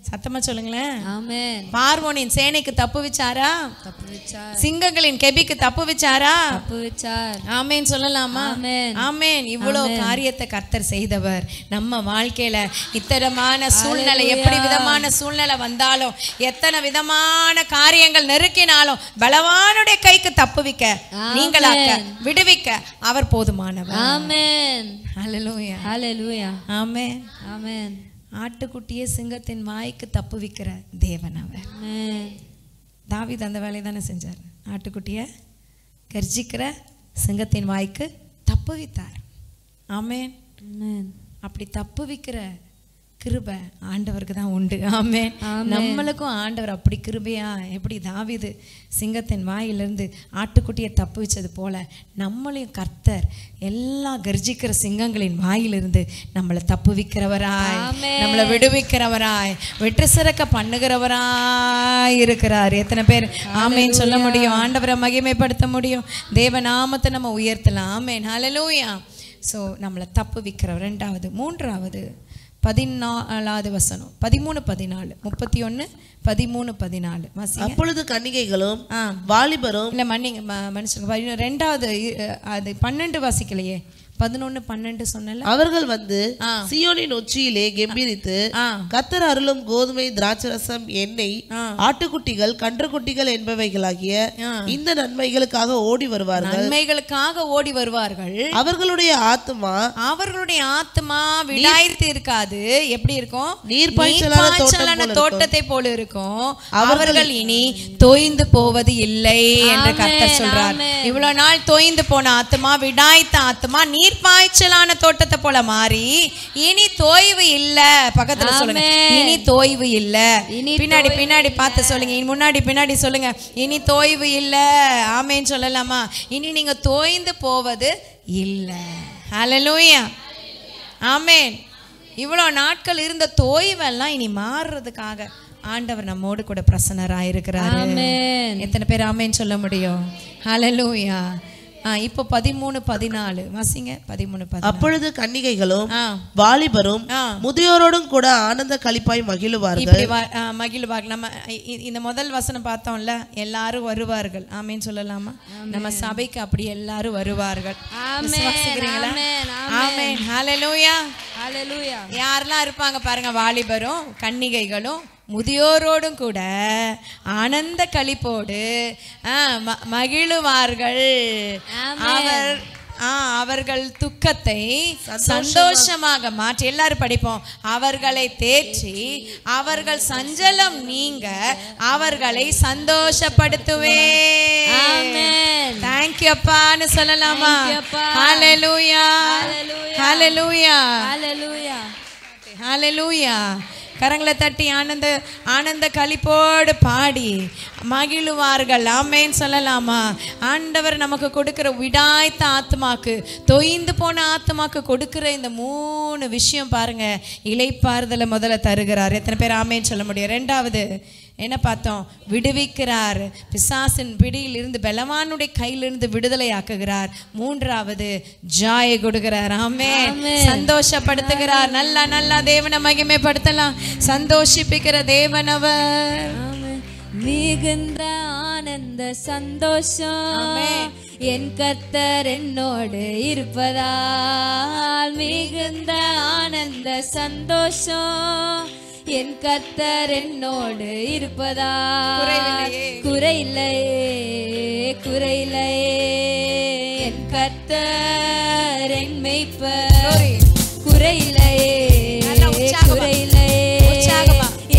சத்தமா சொல்லுங்களேன். ஆமென். பார்வோனின் சேனைக்கு தப்புவிச்சாரா? தப்புவிச்சார். சிங்கங்களின் கெபிக்கு தப்புவிச்சாரா? தப்புவிச்சார். ஆமென் சொல்லலாமா? ஆமென். ஆமென். இவ்வளவு காரியத்தை கர்த்தர் செய்தவர். நம்ம வாழ்க்கையில இத்தரமான சூழ்நிலை, எப்படி விதமான சூழ்நிலை வந்தாலும், எத்தனை விதமான காரியங்கள் நெருக்கினாலும், பலவானுடைய கைக்கு தப்புவிக்க, நீங்களாக்க, விடுவிக்க அவர் போதுமானவர். ஆமென். ஹல்லேலூயா. ஹல்லேலூயா. ஆமென். ஆமென். ஆட்டுக்குட்டியே சிங்கத்தின் வாய்க்கு தப்புவிக்கிற தேவன் அவர். தாவீது அந்த வேலையை தானே செஞ்சார். ஆட்டுக்குட்டியை கர்ஜிக்கிற சிங்கத்தின் வாய்க்கு தப்புவித்தார். ஆமென். அப்படி தப்புவிக்கிற கிருபை ஆண்டவருக்கு தான் உண்டு. ஆமென். நம்மளுக்கும் ஆண்டவர் அப்படி கிருபையா, எப்படி தாவீது சிங்கத்தின் வாயிலிருந்து ஆட்டுக்குட்டியை தப்புவிச்சது போல நம்மளையும் கர்த்தர் எல்லா கர்ஜிக்கிற சிங்கங்களின் வாயிலிருந்து நம்மளை தப்புவிக்கிறவராய், நம்மளை விடுவிக்கிறவராய், வெற்றி சிறக்க பண்ணுகிறவராய் இருக்கிறார். எத்தனை பேர் ஆமென் சொல்ல முடியும்? ஆண்டவரை மகிமைப்படுத்த முடியும். தேவநாமத்தை நம்ம உயர்த்தலாம். ஆமென். ஹல்லேலூயா. ஸோ நம்மளை தப்புவிக்கிறவர். ரெண்டாவது. மூன்றாவது 14வது வசனம் 13-14 31 13-14. அப்பொழுது கன்னிகைகளும் வாலிபரும், இல்ல மன்னிச்சுங்க, ரெண்டாவது அது 12 வாசிக்கலையே, 11-12 சொன்னல. அவர்கள் வந்து சீயோனின் உச்சியிலே கெம்பீரித்து, கர்த்தர் அருளும் கோதுமை, திராட்சரசம், எண்ணெய், ஆட்டுக்குட்டிகள், கன்றுக்குட்டிகள் என்பவைகளாகிய இந்த நன்மைகளுக்காக ஓடி வருவார்கள். நன்மைகளுக்காக ஓடி வருவார்கள். அவர்களுடைய ஆத்துமா விடாய்த்து இருக்காது. எப்படி இருக்கும்? நீர்ப்பாய்ச்சலான தோட்டத்தை போல இருக்கும். அவர்கள் இனி தோய்ந்து போவது இல்லை என்று கர்த்தர் சொல்றார். இவ்வளவு நாள் தோய்ந்து போன ஆத்துமா, விடாய்த்த ஆத்துமா நீர்ப்பாய்ச்சலான தோட்டத்தை போல மாறி இனி தோய்வு இல்ல. பக்கத்துல சொல்லுங்க, இனி தோய்வு இல்ல. பின்னாடி பின்னாடி பார்த்து சொல்லுங்க, முன்னாடி பின்னாடி சொல்லுங்க, இனி தோய்வு இல்ல. ஆமேன் சொல்லலாமா? இனி நீங்க தோய்ந்து போவது இல்ல. ஹல்லேலூயா, ஆமேன். இவ்வளோ நாட்கள் இருந்த தோய்வெல்லாம் இனி மாறுறதுக்காக ஆண்டவர் நம்மோடு கூட பிரசன்னராயிருக்கிறாரு. எத்தனை பேர் ஆமேன் சொல்ல முடியும்? ஹல்லேலூயா. இப்போ 13:14 வாசிங்க. 13:14. அப்பொழுது கன்னிகைகளும் வாலிபரும் முதியோரோடும் கூட ஆனந்த களிப்பாய் மகிழுவார்கள். மகிழ்வார்கள். நம்ம இந்த முதல் வசனம் பார்த்தோம்ல, எல்லாரும் வருவார்கள். ஆமேன் சொல்லலாமா? நம்ம சபைக்கு அப்படி எல்லாரும் வருவார்கள். விசுவாசிக்கிறீங்களா? ஆமேன். ஹல்லேலூயா, ஹல்லேலூயா. யாரெல்லாம் இருப்பாங்க பாருங்க? வாலிபரும் கன்னிகைகளும் முதியோரோடும் கூட ஆனந்த களிப்போடு மகிழுவார்கள். அவர்கள் துக்கத்தை சந்தோஷமாக மாற்றி, எல்லாரும் படிப்போம், அவர்களை தேற்றி அவர்கள் சஞ்சலம் நீங்க அவர்களை சந்தோஷப்படுத்துவே. தேங்க்யூ அப்பான்னு சொல்லலாமா? ஹல்லேலூயா, ஹல்லேலூயா, ஹல்லேலூயா, ஹல்லேலூயா. கரங்களை தட்டி ஆனந்த களிப்போடு பாடி மகிழுவார்கள். ஆமேன் சொல்லலாமா? ஆண்டவர் நமக்கு கொடுக்கிற விடாய்த்த ஆத்மாக்கு, தொய்ந்து போன ஆத்மாக்கு கொடுக்கிற இந்த 3 விஷயம் பாருங்க. இளைப்பாறுதலை முதல்ல தருகிறார். எத்தனை பேர் ஆமேன் சொல்ல முடியும்? ரெண்டாவது என்ன பார்த்தோம்? விடுவிக்கிறார். பிசாசின் பிடியில் இருந்து, பலவானுடைய கையிலிருந்து விடுதலை ஆக்குகிறார். மூன்றாவது ஜாய கொடுக்கிறார். ஆமென். சந்தோஷப்படுத்துகிறார். நல்லா தேவனை மகிமைப்படுத்தலாம். சந்தோஷிப்பிக்கிற தேவன் அவர். மிகுந்த ஆனந்த சந்தோஷம் என் கர்த்தர் என்னோடு இருப்பதால், மிகுந்த ஆனந்த சந்தோஷம் என் கர்த்தர் என்னோடு இருப்பதால், குறையில்லையே என் கர்த்தர் என் மேய்ப்பர், குறையில்லையே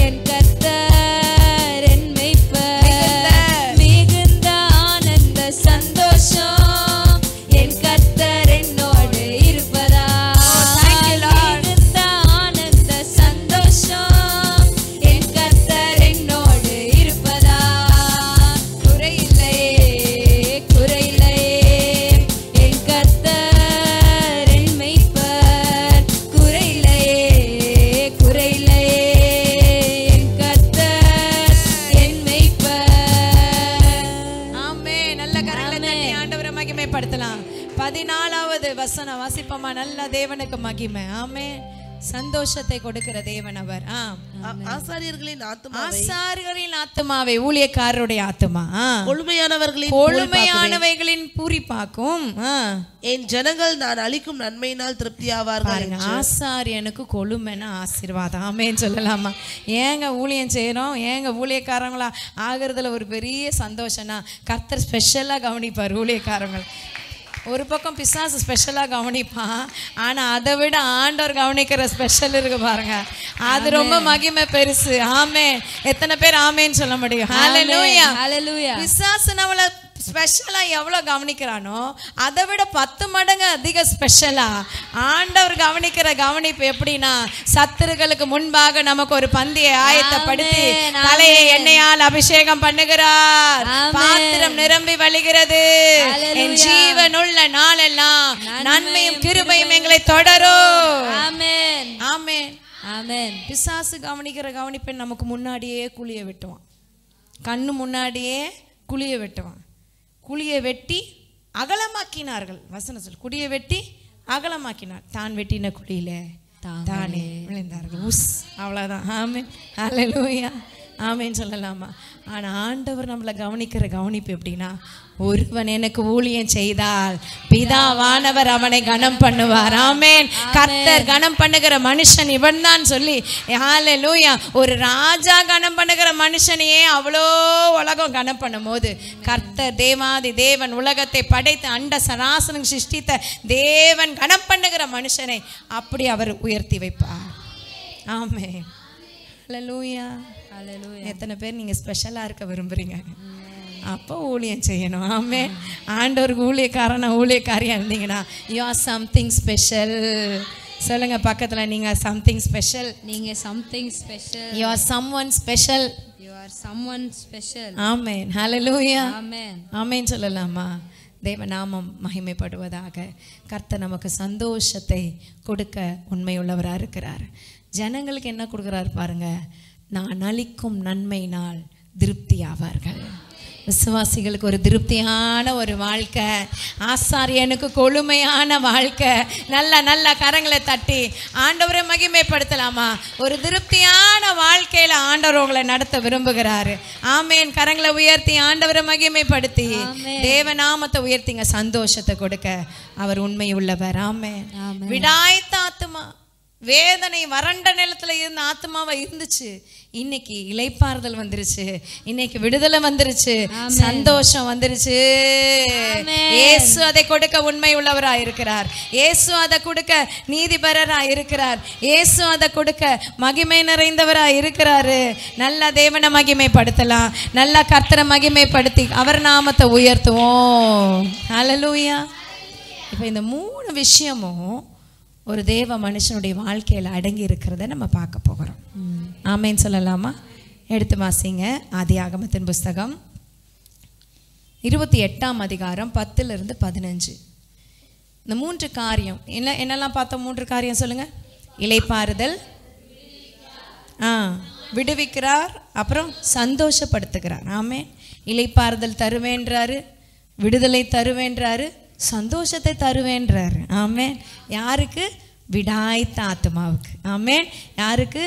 என் கர்த்தர் என் மேய்ப்பர், மிகுந்த ஆனந்த சந்தோஷம் என் கர்த்தர் என்னோடு இருப்பதால், மிகுந்த ஆனந்த சந்தோஷம் என் கர்த்தர் என்னோடு இருப்பதால், குறையில்லையே என் கர்த்தர் என் மேய்ப்பர், குறையில்லையே என் கர்த்தர் என் மேய்ப்பர். ஆமென். நல்ல கரங்களை தட்டி ஆண்டவரை மகிமைப்படுத்தலாம். 14வது வசனம் வாசிப்போமா? நல்ல தேவனுக்கு மகிமை. ஆமென். சந்தோஷத்தை கொடுக்கிற தேவன் அவர். ஆசாரியர்களின் ஆத்துமாவை, ஊழியக்காரருடைய ஆத்துமா கொழுமையானவைகளின் பூரிப்பாக்கும். என் ஜனங்கள் நான் அளிக்கும் நன்மையினால் திருப்தியாவார்கள். ஆசாரியனுக்கு கொழுமைனா ஆசீர்வாதம். ஆமென் சொல்லலாமா? ஏங்க ஊழியம் செய்யறோம், ஏங்க ஊழியக்காரங்களா ஆகிறதுல ஒரு பெரிய சந்தோஷம்னா, கர்த்தர் ஸ்பெஷலா கவனிப்பார் ஊழியக்காரங்க. ஒரு பக்கம் பிசாசு ஸ்பெஷலாக கவனிப்பான், ஆனால் அதை விட ஆண்டவர் கவனிக்கிற ஸ்பெஷல் இருக்கு பாருங்க. அது ரொம்ப மகிமை பெருசு. ஆமென். எத்தனை பேர் ஆமென்னு சொல்ல முடியும்? ஹல்லேலூயா, ஹல்லேலூயா. பிசாசு நம்மளை ஸ்பெஷலாக எவ்வளோ கவனிக்கிறானோ அதை விட 10 மடங்கு அதிக ஸ்பெஷலாக ஆண்டவர் கவனிக்கிற கவனிப்பு எப்படின்னா, சத்துருக்களுக்கு முன்பாக நமக்கு ஒரு பந்தியை ஆயத்தப்படுத்தி தலையை எண்ணெயால் அபிஷேகம் பண்ணுகிறார். பாத்திரம் நிரம்பி வழிகிறது. என் ஜீவனுள்ள நாளெல்லாம் நன்மையும் கிருபையும் எங்களை தொடரும். ஆமென், ஆமென், ஆமென். பிசாசு கவனிக்கிற கவனிப்பை நமக்கு முன்னாடியே குழிய வெட்டுவான். கண்ணு முன்னாடியே குழிய வெட்டுவான். குழியை வெட்டி அகலமாக்கினார்கள். வசனம் சொல், குழியை வெட்டி அகலமாக்கினார். தான் வெட்டின குழியில தானே விழுந்தார்கள். உஸ், அவ்வளோதான். ஆமென், ஹல்லேலூயா, ஆமென் சொல்லலாமா? ஆனால் ஆண்டவர் நம்மளை கவனிக்கிற கவனிப்பு எப்படின்னா, ஒருவன் எனக்கு ஊழியம் செய்தால் பிதாவானவர் அவனை கனம் பண்ணுவார். ஆமென். கர்த்தர் கனம் பண்ணுகிற மனுஷன் இவன் தான் சொல்லி, ஹல்லேலூயா. ஒரு ராஜா கனம் பண்ணுகிற மனுஷனையே அவ்வளோ உலகம் கனம் பண்ணும் போது, கர்த்தர் தேவாதி தேவன் உலகத்தை படைத்து அண்ட சராசனம் சிருஷ்டித்த தேவன் கனம் பண்ணுகிற மனுஷனை அப்படி அவர் உயர்த்தி வைப்பார். ஆமென், ஹல்லேலூயா, ஹல்லேலூயா. எத்தனை பேர் நீங்க ஸ்பெஷலா இருக்க விரும்புறீங்க? அப்போ ஊழியம் செய்யணும். ஆமென். ஆண்டவருக்கு ஊழியக்காரனா ஊழியக்காரியா இருந்தீங்கன்னா யூ ஆர் சம்திங் ஸ்பெஷல். சொல்லுங்க பக்கத்துல, நீங்க சம்திங் ஸ்பெஷல். நீங்க something special. You are someone special. You are someone special. Amen. Hallelujah. Amen. ஆமென் சொல்லலாமா? தேவ நாமம் மகிமைப்படுவதாக. கர்த்தர் நமக்கு சந்தோஷத்தை கொடுக்க உண்மையுள்ளவராக இருக்கிறார். ஜனங்களுக்கு என்ன கொடுக்குறாரு பாருங்க, நான் அளிக்கும் நன்மையினால் திருப்தி ஆவார்கள். விசுவாசிகளுக்கு ஒரு திருப்தியான ஒரு வாழ்க்கை, ஆசாரியனுக்கு கொழுமையான வாழ்க்கை. நல்ல நல்ல கரங்களை தட்டி ஆண்டவரை மகிமைப்படுத்தலாமா? ஒரு திருப்தியான வாழ்க்கையில ஆண்டவர் உங்களை நடத்த விரும்புகிறாரு. ஆமேன். கரங்களை உயர்த்தி ஆண்டவரை மகிமைப்படுத்தி தேவ நாமத்தை உயர்த்திங்க. சந்தோஷத்தை கொடுக்க அவர் உண்மை உள்ளவர். ஆமேன். விடாய்த்த ஆத்துமா, வேதனை வறண்ட நிலத்துல இருந்த ஆத்மாவா இருந்துச்சு, இன்னைக்கு இளைப்பாறுதல் வந்துருச்சு, இன்னைக்கு விடுதலை வந்துருச்சு, சந்தோஷம் வந்துருச்சு. இயேசு அதை கொடுக்க உண்மை உள்ளவராய் இருக்கிறார். இயேசு அதை கொடுக்க நீதிபரராய் இருக்கிறார். இயேசு அதை கொடுக்க மகிமை நிறைந்தவராய் இருக்கிறாரு. நல்ல தேவனை மகிமைப்படுத்தலாம், நல்ல கர்த்தரை மகிமைப்படுத்தி அவர் நாமத்தை உயர்த்துவோம். ஹல்லேலூயா. இப்போ இந்த 3 விஷயமும் ஒரு தேவ மனுஷனுடைய வாழ்க்கையில் அடங்கி இருக்கிறத நம்ம பார்க்க போகிறோம். ஆமேன் சொல்லலாமா? எடுத்து வாசிங்க ஆதியாகமத்தின் புஸ்தகம் 28ஆம் அதிகாரம் 10 to 15. இந்த 3 காரியம் என்னெல்லாம் பார்த்தோம்? 3 காரியம் சொல்லுங்க. இளைப்பாறுதல், விடுவிக்கிறார், அப்புறம் சந்தோஷப்படுத்துகிறார். ஆமேன். இளைப்பாறுதல் தருவேன்றாரு, விடுதலை தருவேன்றாரு, சந்தோஷத்தை தருவேன்றாரு. ஆமேன். யாருக்கு? விடாய்த்த ஆத்மாவுக்கு. ஆமேன். யாருக்கு?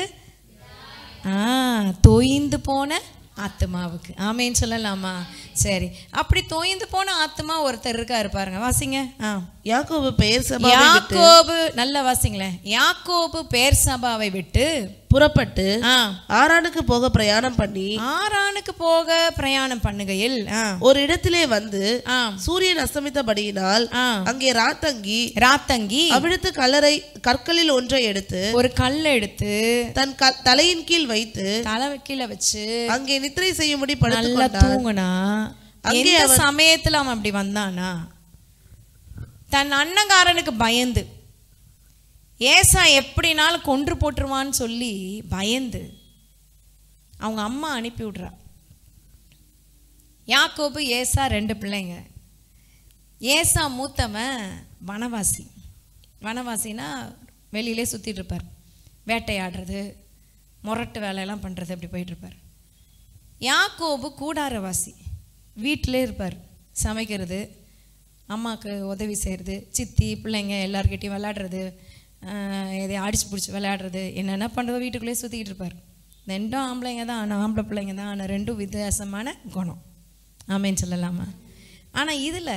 தோய்ந்து போன ஆத்மாவுக்கு. ஆமேன்னு சொல்லலாமா? சரி. அப்படி தோய்ந்து போன ஆத்மா ஒருத்தர் இருக்காரு பாருங்க, வாசிங்க. யாக்கோபு நல்ல வாசிங்களேன். யாக்கோபு பெயர்சபாவை விட்டு புறப்பட்டு ஆரானுக்கு போக பிரயாணம் பண்ணுகையில் ஒரு இடத்திலே வந்து சூரியன் அஸ்தமித்தபடியினால் அங்கே ராத்தங்கி அவிழ்த்து கற்களில் ஒன்றை எடுத்து, ஒரு கல்லை எடுத்து தன் தலையின் கீழ் வைத்து, தலை கீழே வச்சு அங்கே நித்திரை செய்யும்படி படுத்து தூங்கினா. அங்கே சமயத்துல அவன் அப்படி வந்தானா, தன் அண்ணங்காரனுக்கு பயந்து, ஏசா எப்படினாலும் கொன்று போட்டுருவான்னு சொல்லி பயந்து அவங்க அம்மா அனுப்பி விட்றா. யாக்கோபு ஏசா 2 பிள்ளைங்க. ஏசா மூத்தவன் வனவாசினா வெளியிலே சுற்றிட்டு இருப்பார், வேட்டையாடுறது, முரட்டு வேலையெல்லாம் பண்ணுறது, அப்படி போயிட்டுருப்பார். யாக்கோபு கூடாரவாசி, வீட்டிலே இருப்பார், சமைக்கிறது, அம்மாவுக்கு உதவி செய்கிறது, சித்தி பிள்ளைங்க எல்லார்கிட்டையும் விளையாடுறது, எதையும் அடிச்சு பிடிச்சி விளையாடுறது, என்னென்ன பண்ணுறதோ வீட்டுக்குள்ளேயே சுற்றிக்கிட்டு இருப்பார். 2 ஆம்பளைங்க தான், ஆனால் ஆம்பளை பிள்ளைங்க தான், ஆனால் 2 வித்தியாசமான குணம். ஆமேன்னு சொல்லலாமா? ஆனால் இதில்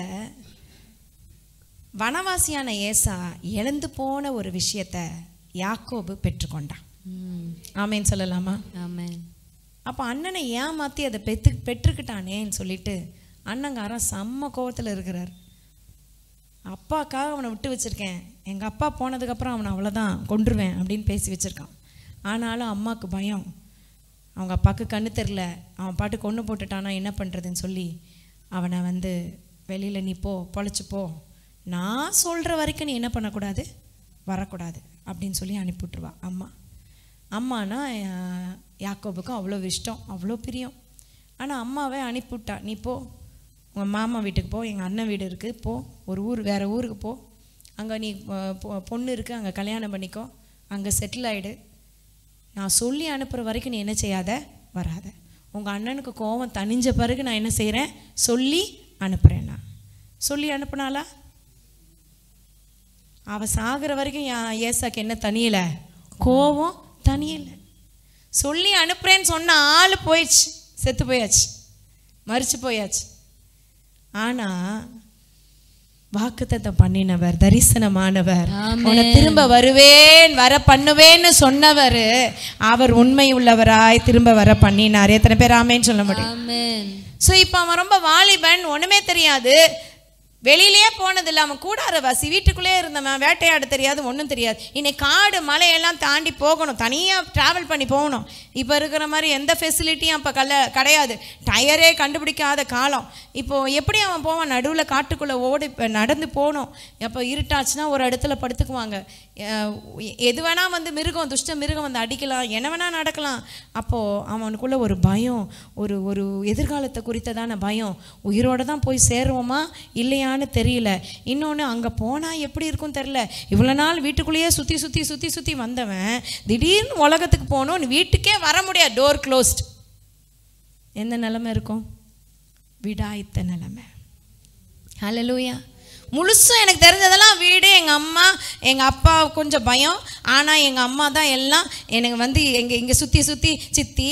வனவாசியான ஏசா இழந்து போன ஒரு விஷயத்தை யாக்கோபு பெற்றுக்கொண்டான். ஆமேன்னு சொல்லலாமா? ஆமேன். அப்போ அண்ணனை ஏமாற்றி அதை பெற்றுக்கிட்டானேன்னு சொல்லிட்டு அண்ணங்காரன் செம்ம கோவத்தில் இருக்கிறார். அப்பாக்காக அவனை விட்டு வச்சுருக்கேன், எங்கள் அப்பா போனதுக்கப்புறம் அவனை அவ்வளோதான் கொன்றுவேன் அப்படின்னு பேசி வச்சுருக்கான். ஆனாலும் அம்மாவுக்கு பயம், அவங்க அப்பாவுக்கு கண்ணு தெரில, அவன் பாட்டு கொன்று போட்டுட்டானா என்ன பண்ணுறதுன்னு சொல்லி அவனை வந்து வெளியில் நீ போ, பொழைச்சிப்போ, நான் சொல்கிற வரைக்கும் நீ என்ன பண்ணக்கூடாது, வரக்கூடாது அப்படின்னு சொல்லி அனுப்பிவிட்ருவா அம்மா. அம்மானா யாக்கோபுக்கும் அவ்வளோ இஷ்டம், அவ்வளோ பிரியம். ஆனால் அம்மாவே அனுப்பிவிட்டா, நீ போ, உங்கள் மாமா வீட்டுக்கு போ, எங்கள் அண்ணன் வீடு இருக்குது, போ, வேறு ஊருக்கு போ, அங்கே நீ பொண்ணு இருக்குது, அங்கே கல்யாணம் பண்ணிக்கோ, அங்கே செட்டில் ஆகிடு, நான் சொல்லி அனுப்புகிற வரைக்கும் நீ என்ன செய்யாத, வராத. உங்கள் அண்ணனுக்கு கோபம் தணிஞ்ச பிறகு நான் என்ன செய்கிறேன், சொல்லி அனுப்புகிறேன். நான் சொல்லி அனுப்புனாலா? அவள் சாகிற வரைக்கும் ஏசாக்கு என்ன தனியலை, கோபம் தனியலை. சொல்லி அனுப்புகிறேன்னு சொன்ன ஆள் போயிடுச்சு, செத்து போயாச்சு, மறிச்சு போயாச்சு. ஆனால் வாக்குத்தத்தம் பண்ணினவர், தரிசனமானவர், உன்னை திரும்ப வருவேன், வர பண்ணுவேன்னு சொன்னவர், அவர் உண்மை உள்ளவராய் திரும்ப வர பண்ணினார். எத்தனை பேர் ஆமேன்னு சொல்ல முடியும்? ஸோ இப்போ அவன் ரொம்ப வாலிபன், ஒன்றுமே தெரியாது, வெளியிலேயே போனதில்லை, அவன் கூடாரவாசி, வீட்டுக்குள்ளே இருந்தவன், வேட்டையாட தெரியாது, ஒன்றும் தெரியாது. இன்னைக்கு காடு மலையெல்லாம் தாண்டி போகணும், தனியாக ட்ராவல் பண்ணி போகணும். இப்போ இருக்கிற மாதிரி எந்த ஃபெசிலிட்டியும் அப்போ கிடையாது. டயரே கண்டுபிடிக்காத காலம். இப்போது எப்படி அவன் போவான்? நடுவில் காட்டுக்குள்ளே ஓடி நடந்து போகணும். அப்போ இருட்டாச்சுன்னா ஒரு இடத்துல படுத்துக்குவாங்க. எது வேணால் வந்து மிருகம், துஷ்ட மிருகம் வந்து அடிக்கலாம், என்ன வேணால் நடக்கலாம். அப்போது அவனுக்குள்ளே ஒரு பயம், ஒரு எதிர்காலத்தை குறித்ததான பயம். உயிரோடு தான் போய் சேருவோமா இல்லையான்னு தெரியல. இன்னொன்று, அங்கே போனால் எப்படி இருக்கும் தெரில. இவ்வளோ நாள் வீட்டுக்குள்ளேயே சுற்றி சுற்றி சுற்றி சுற்றி வந்தவன் திடீர்னு உலகத்துக்கு போகணும், வீட்டுக்கே வர முடியாது, டோர் க்ளோஸ்ட். எந்த நிலைமை இருக்கும்? விடாய்த்த நிலைமை. ஹல்லேலூயா. முழுசும் எனக்கு தெரிஞ்சதெல்லாம் வீடு, எங்கள் அம்மா எங்கள் அப்பா கொஞ்சம் பயம். ஆனால் எங்கள் அம்மா தான் எல்லாம். எனக்கு வந்து இங்கே சுற்றி சுற்றி சித்தி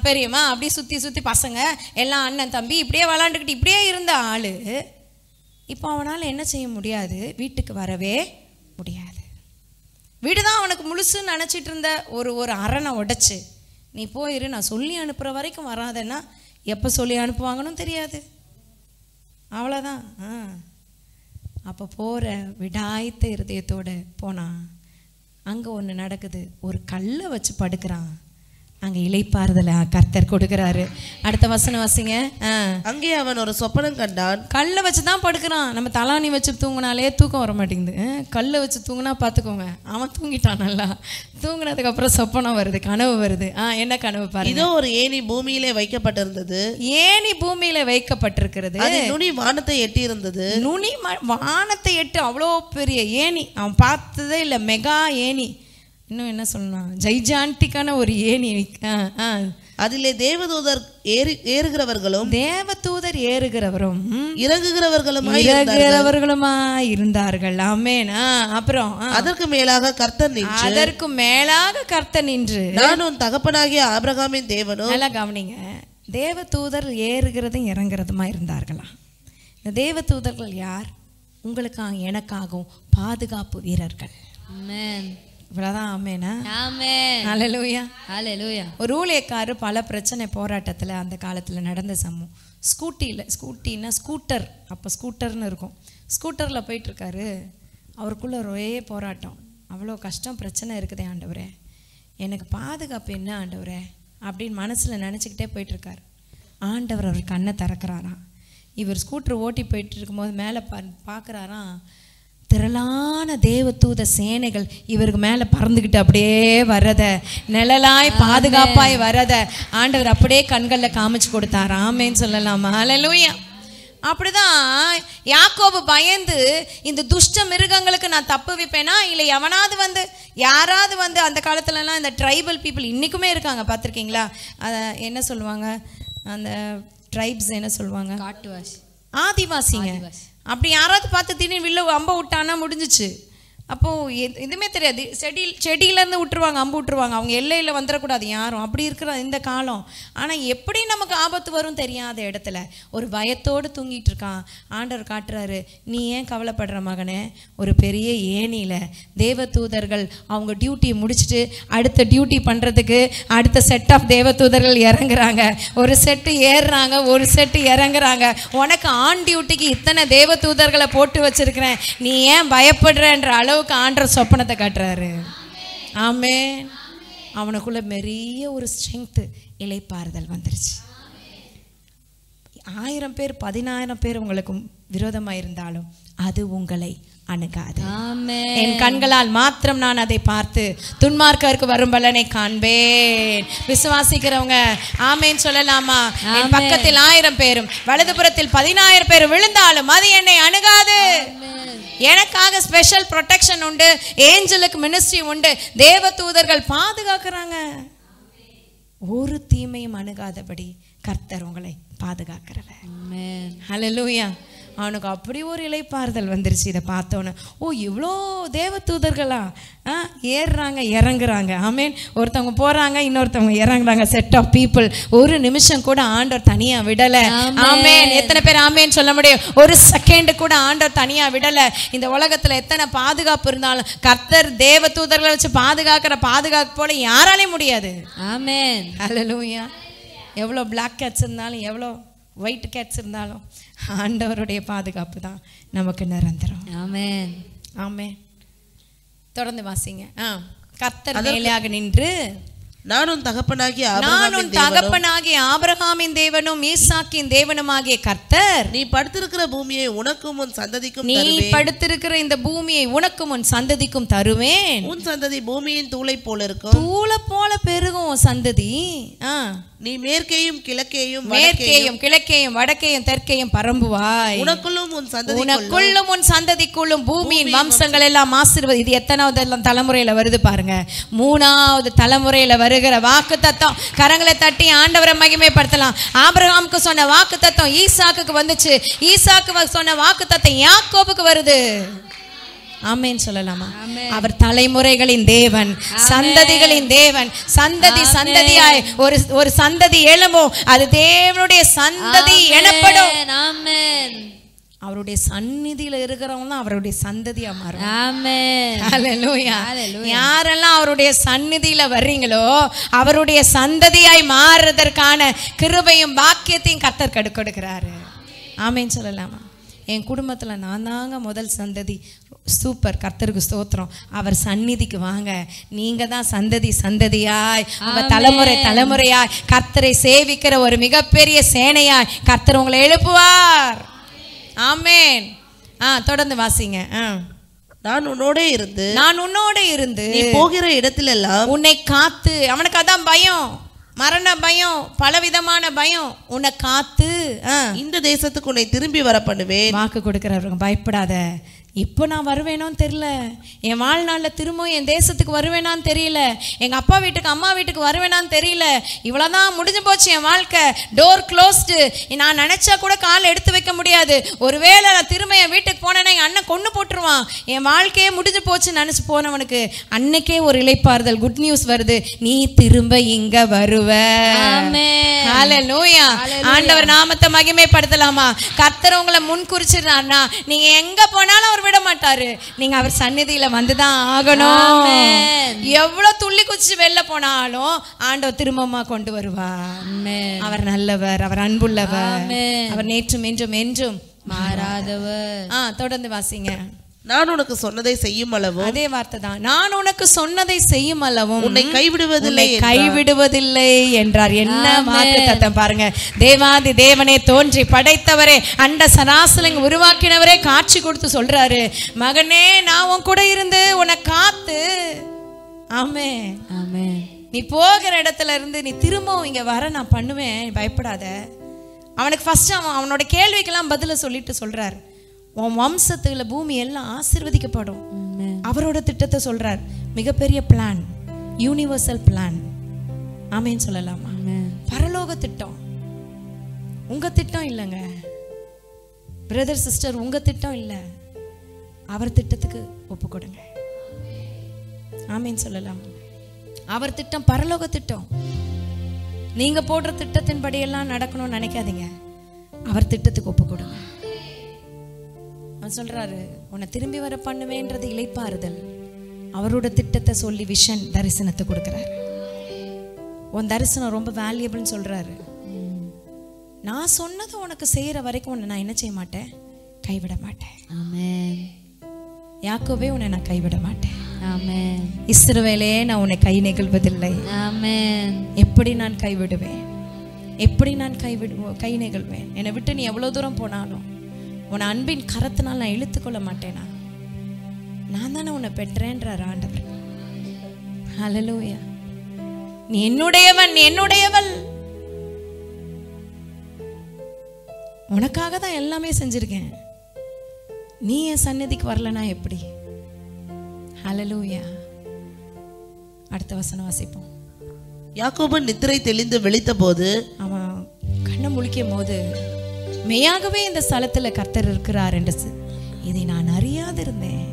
பெரியம்மா அப்படியே சுற்றி சுற்றி பசங்க எல்லாம் அண்ணன் தம்பி இப்படியே விளாண்டுக்கிட்டு இப்படியே இருந்த ஆள் இப்போ அவனால் என்ன செய்ய முடியாது? வீட்டுக்கு வரவே முடியாது. வீடு தான் அவனுக்கு முழுசுன்னு நினச்சிட்டு இருந்த ஒரு அரணை உடைச்சு, நீ போயிரு, நான் சொல்லி அனுப்புகிற வரைக்கும் வராதேன்னா எப்போ சொல்லி அனுப்புவாங்கன்னு தெரியாது. அவ்வளோதான். அப்போ போகிற விடாய்த்த இருதயத்தோடு போனான். அங்கே ஒன்று நடக்குது. ஒரு கல்லை வச்சு படுக்கிறான். அங்கே இளைப்பாறுதலை கர்த்தர் கொடுக்குறாரு. அடுத்த வசனம் வாசிங்க. அங்கே அவன் ஒரு சொப்பனம் கண்டான். கல்லை வச்சு தான் படுக்கிறான். நம்ம தலாணி வச்சு தூங்கினாலே தூக்கம் வர மாட்டேங்குது. கல்லை வச்சு தூங்கினா பார்த்துக்கோங்க, அவன் தூங்கிட்டான். நல்லா தூங்கினதுக்கப்புறம் சொப்பனம் வருது, கனவு வருது. என்ன கனவு பாரு? இதோ ஒரு ஏணி பூமியிலே வைக்கப்பட்டிருந்தது. ஏணி பூமியில வைக்கப்பட்டிருக்கிறது. நுனி வானத்தை எட்டி இருந்தது. நுனி வானத்தை எட்டு. அவ்வளோ பெரிய ஏணி அவன் பார்த்ததே இல்லை. மெகா ஏணி. இன்னும் என்ன சொல்லலாம், ஜைஜாண்டிக்கான ஒரு ஏணி. அதிலே தேவதூதர் ஏறுகிறவர்களும் தேவதூதர் ஏறுகிறவரும் இறங்குகிறவர்களுமா இருந்தார்கள். ஆமென். அப்புறம் அதற்கு மேலாக கர்த்தர் நின்று நான் உன் தகப்பனாகிய ஆபிரகாமின் தேவனும். நல்லா கவனிங்க, தேவதூதர் ஏறுகிறதும் இறங்குறதுமா இருந்தார்களா? இந்த தேவதூதர்கள் யார்? உங்களுக்காக எனக்காகவும் பாதுகாப்பு வீரர்கள். இவ்வளவுதான். ஆமேனா? ஹல்லேலூயா. ஹல்லேலூயா. ஒரு ஊழியக்காரர் பல பிரச்சனை போராட்டத்தில் அந்த காலத்தில் நடந்த சம்பவம். ஸ்கூட்டின்னா ஸ்கூட்டர், அப்போ ஸ்கூட்டர்னு இருக்கும். ஸ்கூட்டரில் போயிட்டுருக்காரு. அவருக்குள்ள ஒரே போராட்டம். அவ்வளோ கஷ்டம், பிரச்சனை இருக்குதே ஆண்டவரே, எனக்கு பாதுகாப்பு என்ன ஆண்டவரே அப்படின்னு மனசில் நினச்சிக்கிட்டே போயிட்டுருக்காரு. ஆண்டவர் அவர் கண்ணை திறக்கிறாராம். இவர் ஸ்கூட்டர் ஓட்டி போயிட்டு இருக்கும்போது மேலே பார்க்குறாராம், திரளான தேவதூத சேனைகள் இவருக்கு மேலே பறந்துக்கிட்டு அப்படியே வரத, நிழலாய் பாதுகாப்பாய் வரத ஆண்டவர் அப்படியே கண்களில் காமிச்சு கொடுத்தார். ஆமேன்னு சொல்லலாமா? ஹல்லேலூயா. அப்படிதான் யாக்கோபு பயந்து, இந்த துஷ்ட மிருகங்களுக்கு நான் தப்பு வைப்பேனா இல்லை எவனாவது வந்து யாராவது வந்து, அந்த காலத்துலலாம் இந்த ட்ரைபல் பீப்புள் இன்றைக்குமே இருக்காங்க, பார்த்துருக்கீங்களா? அதை என்ன சொல்லுவாங்க, அந்த ட்ரைப்ஸ் என்ன சொல்லுவாங்க? காட்டுவாசி, ஆதிவாசிங்க. அப்படி யாராவது பார்த்து திடீர்னு வில்ல அம்ப விட்டானா முடிஞ்சிச்சு. அப்போது எதுவுமே தெரியாது. செடியிலேருந்து விட்டுருவாங்க, அம்பு விட்டுருவாங்க. அவங்க எல்லையில் வந்துடக்கூடாது யாரும். அப்படி இருக்கிற இந்த காலம். ஆனால் எப்படி நமக்கு ஆபத்து வரும் தெரியாத இடத்துல ஒரு பயத்தோடு தூங்கிட்டு இருக்கான். ஆண்டவர் காட்டுறாரு, நீ ஏன் கவலைப்படுற மகனே? ஒரு பெரிய ஏணியில் தேவதூதர்கள் அவங்க டியூட்டியை முடிச்சுட்டு அடுத்த டியூட்டி பண்ணுறதுக்கு அடுத்த செட் ஆஃப் தேவதூதர்கள் இறங்குறாங்க. ஒரு செட்டு ஏறுறாங்க, ஒரு செட்டு இறங்குறாங்க. உனக்கு ஆன் டியூட்டிக்கு இத்தனை தேவதூதர்களை போட்டு வச்சிருக்கிறேன், நீ ஏன் பயப்படுறன்ற அளவுக்கு ஆண்டவர் சொப்பனத்தை காட்டுறாரு. ஆமென். அவனுக்குள்ள பெரிய ஒரு ஸ்ட்ரெங்க், இளைப்பாறுதல் வந்துருச்சு. 1000 பேர் 10000 பேர் உங்களுக்கு விரோதமாக இருந்தாலும் அது உங்களை அணுகாது. என் கண்களால் மாத்திரம் நான் அதை பார்த்து துன்மார்க்கருக்கு வரும் பலனை காண்பேன். விசுவாசிக்கிறவங்க ஆமேன் சொல்லலாமா? என் பக்கத்தில் 1000 பேரும் வலதுபுறத்தில் 10000 பேர் விழுந்தாலும் அது என்னை அணுகாது. எனக்காக ஸ்பெஷல் ப்ரொடெக்ஷன் உண்டு, ஏஞ்சலுக்கு மினிஸ்ட்ரி உண்டு, தேவதூதர்கள் பாதுகாக்கிறாங்க. ஒரு தீமையும் அணுகாதபடி கர்த்தர் உங்களை பாதுகாக்கிறவர். ஹல்லேலூயா. அவனுக்கு அப்படி ஒரு இளைப்பாறுதல் வந்துருச்சு. இதை பார்த்தோன்னு, ஓ இவ்வளோ தேவதூதர்களா ஏறுறாங்க இறங்குறாங்க. ஆமேன். ஒருத்தவங்க போகிறாங்க, இன்னொருத்தவங்க இறங்குறாங்க. Set of people. ஒரு நிமிஷம் கூட ஆண்டவர் தனியாக விடலை. ஆமேன். எத்தனை பேர் ஆமேன் சொல்ல முடியும்? ஒரு செகண்ட் கூட ஆண்டவர் தனியாக விடலை. இந்த உலகத்தில் எத்தனை பாதுகாப்பு இருந்தாலும் கர்த்தர் தேவதூதர்களை வச்சு பாதுகாக்கிற பாதுகாப்பு போல யாராலையும் முடியாது. ஆமேன். ஹல்லேலூயா. எவ்வளோ பிளாக் கேட்ஸ் இருந்தாலும், எவ்வளோ ஒயிட் கேட்ஸ் இருந்தாலும் ஆண்டவருடைய பாதுகாப்பு தான் நமக்கு நிரந்தரம். ஆமென். ஆமென். தொடர்ந்து வாசிங்க. கர்த்தர் மேலாக நின்று நான் உன் தகப்பனாகிய ஆபிரகாமின் தேவனும் ஈசாக்கின் தேவனுமாகிய கர்த்தர், நீ படுத்திருக்கிற பூமியை உனக்கும் உன் சந்ததிக்கும் நீ படுத்திருக்கிற இந்த பூமியை உனக்கும் உன் சந்ததிக்கும் தருவேன். உன் சந்ததி பூமியின் தூளை போல இருக்கும், தூளை போல பெருகும் உன் சந்ததி. நீ மேற்கேயும் கிழக்கேயும் வடக்கேயும் தெற்கேயும் பரம்புவாய். உனக்குள்ளும் உன் சந்ததிக்குள்ளும் பூமியின் வம்சங்கள் எல்லாம் ஆசீர்வாதம். இது எத்தனாவது தலைமுறையில வருது பாருங்க, 3வது தலைமுறையில வருகிற வாக்குத்தத்தம். கரங்களை தட்டி ஆண்டவரை மகிமைப்படுத்தலாம். ஆபிரகாமுக்கு சொன்ன வாக்குத்தத்தம் ஈசாக்குக்கு வந்துச்சு. ஈசாக்கு சொன்ன வாக்குத்தத்தம் யாக்கோபுக்கு வருது. ஆமென் சொல்லலாமா? அவர் தலைமுறைகளின் தேவன், சந்ததிகளின் தேவன். சந்ததியாய் ஒரு சந்ததி எழும்பும், அது தேவனுடைய சந்ததி எனப்படும். ஆமென். அவருடைய சந்நிதியில இருக்கிறவங்க அவருடைய சந்ததியா மாறும். ஆமென். ஹல்லேலூயா. யாரெல்லாம் அவருடைய சந்நிதியில வர்றீங்களோ அவருடைய சந்ததியாய் மாறுறதற்கான கிருபையும் பாக்கியத்தையும் கர்த்தர் கொடுக்கிறாரு. ஆமென் சொல்லலாமா? என் குடும்பத்தில் நான் தாங்க முதல் சந்ததி. சூப்பர், கர்த்தருக்கு ஸ்தோத்திரம். அவர் சந்நிதிக்கு வாங்க. நீங்க தான் சந்ததியாய் உங்க தலைமுறையாய் கர்த்தரை சேவிக்கிற ஒரு மிகப்பெரிய சேனையாய் கர்த்தர் உங்களை எழுப்புவார். ஆமென். தொடர்ந்து வாசிங்க. நான் உன்னோட இருந்து நீ போகிற இடத்திலெல்லாம் உன்னை காத்து. அவனுக்கு அதான் பயம், மரண பயம், பலவிதமான பயம். உன்னை காத்து இந்த தேசத்துக்கு உன்னை திரும்பி வர பண்ணுவேன். வாக்கு கொடுக்கிறவங்க பயப்படாத. இப்போ நான் வருவேனோன்னு தெரியல, என் வாழ்நாளில் திரும்ப என் தேசத்துக்கு வருவேனான்னு தெரியல, எங்கள் அப்பா வீட்டுக்கு அம்மா வீட்டுக்கு வருவேனான்னு தெரியல, இவ்வளோதான் முடிஞ்சு போச்சு என் வாழ்க்கை, டோர் க்ளோஸ்டு, நான் நினச்சா கூட கால் எடுத்து வைக்க முடியாது, ஒருவேளை நான் திரும்ப என் வீட்டுக்கு போனேன்னா எங்கள் அண்ணன் கொண்டு போட்டுருவான், என் வாழ்க்கையே முடிஞ்சு போச்சுன்னு நினச்சி போனவனுக்கு அன்னைக்கே ஒரு இளைப்பாறுதல், குட் நியூஸ் வருது, நீ திரும்ப இங்க வருவ. ஹல்லேலூயா. ஆண்டவர் நாமத்தை மகிமைப்படுத்தலாமா? கர்த்தர் உங்களை முன்குறிச்சிருந்தாருன்னா நீங்க எங்க போனாலும் அவர் விட மாட்டாரு. நீங்க அவர் சந்நிதியில வந்துதான் ஆகணும். எவ்வளவு துள்ளி குச்சி வெளில போனாலும் ஆண்டவர் திரும்பமா கொண்டு வருவார். அவர் நல்லவர், அவர் அன்புள்ளவர், அவர் நேற்றும் என்றும் மாறாதவர். தொடர்ந்து வாசிங்க. நான் உனக்கு சொன்னதை செய்யும் அளவும், அதே வார்த்தை தான், நான் உனக்கு சொன்னதை செய்யும் அளவும் உன்னை கைவிடுவதில்லை என்றார். என்ன வாக்குத்தத்தம் பாருங்க. தேவாதி தேவனே, தோன்றி படைத்தவரே, அண்ட சராசரங்களை உருவாக்கினவரே காட்சி கொடுத்து சொல்றாரு, மகனே நான் உன் கூட இருந்து உன்னை காத்து. ஆமென். ஆமென். நீ போகிற இடத்துல இருந்து நீ திரும்பவும் இங்க வர நான் பண்ணுவேன், பயப்படாத. அவனுக்கு ஃபர்ஸ்ட் அவனோட கேள்விக்கெல்லாம் பதில சொல்லிட்டு சொல்றாரு, உன் வம்சத்துல பூமி எல்லாம் ஆசீர்வதிக்கப்படும். அவரோட திட்டத்தை சொல்றார், மிகப்பெரிய பிளான், யூனிவர்சல் பிளான். ஆமென் சொல்லலாமா? பரலோக திட்டம். உங்க திட்டம் இல்லைங்க பிரதர் சிஸ்டர், உங்க திட்டம் இல்லை, அவர் திட்டத்துக்கு ஒப்பு கொடுங்க. ஆமென் சொல்லலாம். அவர் திட்டம் பரலோக திட்டம். நீங்க போடுற திட்டத்தின்படி எல்லாம் நடக்கணும்னு நினைக்காதீங்க, அவர் திட்டத்துக்கு ஒப்பு கொடுங்க. சொல்றாரு, உன்னை திரும்பி வர பண்ணுவேன்றது இளைப்பாறுதல். அவரோட திட்டத்தை சொல்லி விஷன் தரிசனத்தை கொடுக்கிறாரு. உன் தரிசனம் ரொம்ப வேல்யூபிள்னு சொல்றாரு. நான் சொன்னதை உனக்கு செய்யற வரைக்கும் உன்னை நான் என்ன செய்ய மாட்டேன், கைவிட மாட்டேன். ஆமென். யாக்கோபே, உன்னை நான் கைவிட மாட்டேன். ஆமென். இஸ்ரவேலே, நான் உன்னை கை நெகிழ்வதில்லை. ஆமென். எப்படி நான் கைவிடுவேன், எப்படி நான் கை நெகிழ்வேன்? என்னை விட்டு நீ எவ்வளவு தூரம் போனாலும் உன் அன்பின் கரத்தினால் நான் இழுத்துக்கொள்ள மாட்டேனா? நான் தானே உன்னை பெற்றேன்றார் ஆண்டவர். ஹல்லேலூயா. நீ என்னுடையவன், நீ என்னுடையவள். உனக்காக தான் எல்லாமே செஞ்சிருக்கேன். நீ என் சந்நிதிக்கு வரலனா எப்படி? ஹல்லேலூயா. அடுத்த வசனம் வாசிப்போம். யாக்கோபு நித்திரை தெளிந்து விழித்த போது, அவன் கண்ணை முழிக்கும் போது, மெய்யாகவே இந்த ஸ்தலத்துல கர்த்தர் இருக்கிறார் என்று இதை நான் அறியாதிருந்தேன்.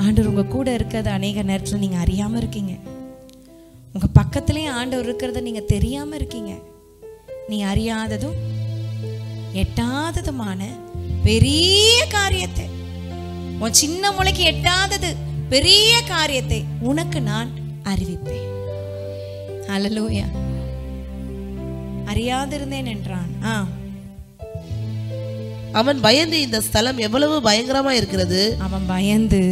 ஆண்டவர் உங்க கூட இருக்கிறது அநேக நேரத்தில் நீங்க அறியாம இருக்கீங்க. உங்க பக்கத்திலேயே ஆண்டவர் இருக்கிறத நீங்க தெரியாம இருக்கீங்க. நீ அறியாததும் எட்டாததுமான பெரிய காரியத்தை, உன் சின்ன முளைக்கு எட்டாதது பெரிய காரியத்தை உனக்கு நான் அறிவிப்பேன். ஹல்லேலூயா. அறியாதிருந்தேன் என்றான். அவன் பயந்து இந்த ஸ்தலம் எவ்வளவு பயங்கரமா இருக்கிறது. அவன் பயந்து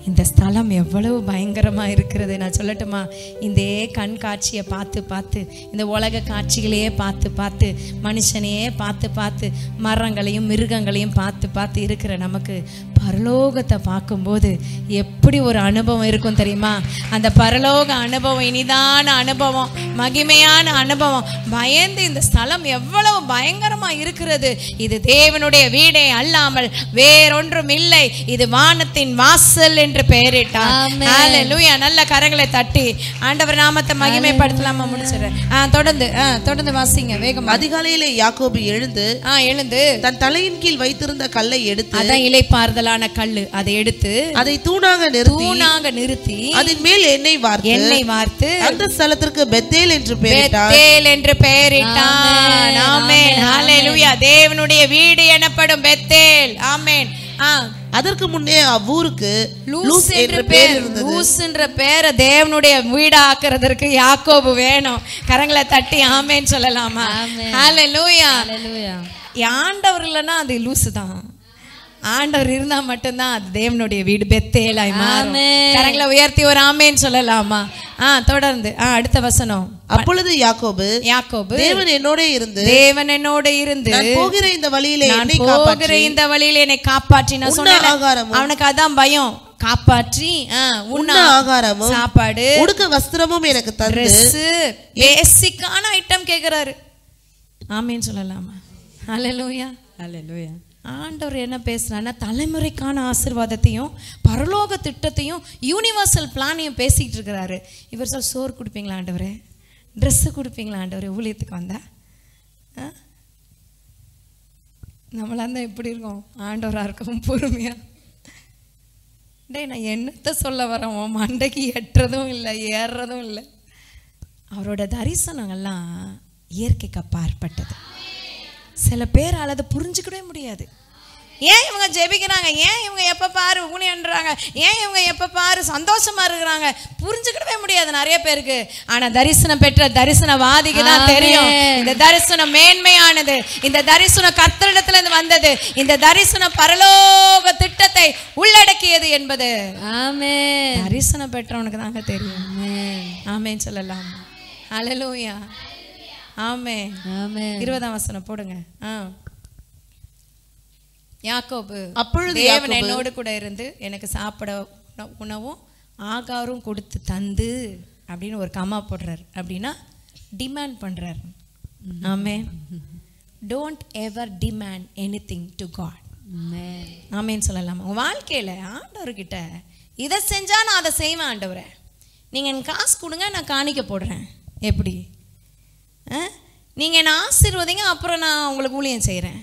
இந்த ஸ்தலம் எவ்வளவு பயங்கரமா இருக்கிறது. நான் சொல்லட்டுமா, இந்த கண் காட்சியை பார்த்து பார்த்து, இந்த உலக காட்சிகளையே பார்த்து பார்த்து, மனுஷனையே பார்த்து பார்த்து, மரங்களையும் மிருகங்களையும் பார்த்து பார்த்து இருக்கிற நமக்கு பரலோகத்தை பார்க்கும்போது எப்படி ஒரு அனுபவம் இருக்கும் தெரியுமா? அந்த பரலோக அனுபவம் இனிதான அனுபவம், மகிமையான அனுபவம். பயந்து இந்த ஸ்தலம் எவ்வளவு பயங்கரமா இருக்கிறது, இது தேவனுடைய வீடே அல்லாமல் வேறொன்றும் இல்லை, இது வானத்தின் வாசல் என்று பெயரிட்டார். ஹல்லேலூயா. நல்ல கரங்களை தட்டி ஆண்டவர் நாமத்தை மகிமைப்படுத்தலாமா? முடிச்சிடுறேன். தொடர்ந்து வாசிங்க வேகமா. அதிகாலையிலே யாக்கோபு எழுந்து தன் தலையின் கீழ் வைத்திருந்த கல்லை எடுத்து, அதான் இளைப்பாறுதலான கல்லு, அதை எடுத்து அதை தூணாக நிறுத்தி அதன் மேல் எண்ணெய் வார்த்து அந்த ஸ்தலத்திற்கு பெத்தேல் என்று பெயரிட்டான். ஆமென். ஹல்லேலூயா. தேவனுடைய வீடு எனப்படும் பெத்தேல். ஆமென். அதற்கு முன்னே அவ்வூருக்கு லூஸ் என்ற பெயர் இருந்தது. லூஸ் என்ற பெயரை தேவனுடைய வீடாக்குறதற்கு யாக்கோபு வேணும். கரங்களை தட்டி ஆமென் சொல்லலாமா? ஹல்லேலூயா. ஆண்டவர் இல்லைன்னா அது லூசு தான். ஆண்டவர் இருந்தா மட்டும்தான் அது தேவனுடைய வீடு பெத்தேலாய் மாறும். கரங்களை உயர்த்தி ஒரு ஆமென் சொல்லலாமா? தொடர்ந்து அடுத்த வசனம். அப்பொழுது யாக்கோபு தேவன் என்னோட இருந்து நான் போகிற இந்த வழியிலே என்னை காப்பாற்றி, நான் சொன்னேன் அவனுக்கு அதான் பயம், காப்பாற்றி உண்ண ஆகாரமும் சாப்பாடு உடுக்க வஸ்திரமும் எனக்கு தந்து, பேசிக்கான ஐட்டம் கேக்குறாரு. ஆமென் சொல்லலாமா? ஹல்லேலூயா. ஹல்லேலூயா. ஆண்டவர் என்ன பேசுறாருன்னா, தலைமுறைக்கான ஆசீர்வாதத்தையும் பரலோக திட்டத்தையும் யூனிவர்சல் பிளானையும் பேசிக்கிட்டு இருக்கிறாரு. இவர் சொல், சோறு கொடுப்பீங்களா ஆண்டவரே, ட்ரெஸ்ஸு கொடுப்பீங்களா ஆண்டவரே, ஊழியத்துக்கு வந்தா நம்மளா இருந்தால் எப்படி இருக்கோம்? ஆண்டவராக இருக்கவும் பொறுமையா. டே, நான் என்னத்தை சொல்ல வரேன், உன் மண்டைக்கு எட்டுறதும் இல்லை ஏறுறதும் இல்லை. அவரோட தரிசனங்கள்லாம் இயற்கைக்கு அப்பாற்பட்டது. சில பேரால் அதை புரிஞ்சுக்கவே முடியாது. ஏன் இவங்க ஜெபிக்கிறாங்க, ஏன் இவங்க எப்போ பாரு ஊழியன்றாங்க, ஏன் இவங்க எப்போ பாரு சந்தோஷமா இருக்கிறாங்க, புரிஞ்சுக்கிடவே முடியாது நிறைய பேருக்கு. ஆனால் தரிசனம் பெற்ற தரிசனவாதிக்கு தான் தெரியும் இந்த தரிசனம் மேன்மையானது, இந்த தரிசனம் கர்த்தரிடத்திலிருந்து வந்தது, இந்த தரிசனம் பரலோக திட்டத்தை உள்ளடக்கியது என்பது. ஆமென். தரிசனம் பெற்றவனுக்கு தாங்க தெரியும். ஆமென் சொல்லலாம். ஹல்லேலூயா. ஆமென். ஆமென். 20ஆம் வசனம் போடுங்க. யாக்கோபு, அப்பொழுது தேவன் என்னோடு கூட இருந்து எனக்கு சாப்பிட உணவும் ஆகாரம் கொடுத்து தந்து அப்படின்னு ஒரு கமா போடுறாரு. அப்படின்னா டிமாண்ட் பண்றாரு. ஆமென். Don't ever demand anything to God. ஆமென் சொல்லலாமா? உங்க வாழ்க்கையில ஆண்டவர்கிட்ட இதை செஞ்சா நான் அதை செய்வேன் ஆண்டவரே, நீங்க எனக்கு காசு கொடுங்க, நான் காணிக்க போடுறேன். எப்படி? நீங்கள் என்ன ஆசீர்வதிங்க, அப்புறம் நான் உங்களுக்கு ஊழியம் செய்கிறேன்.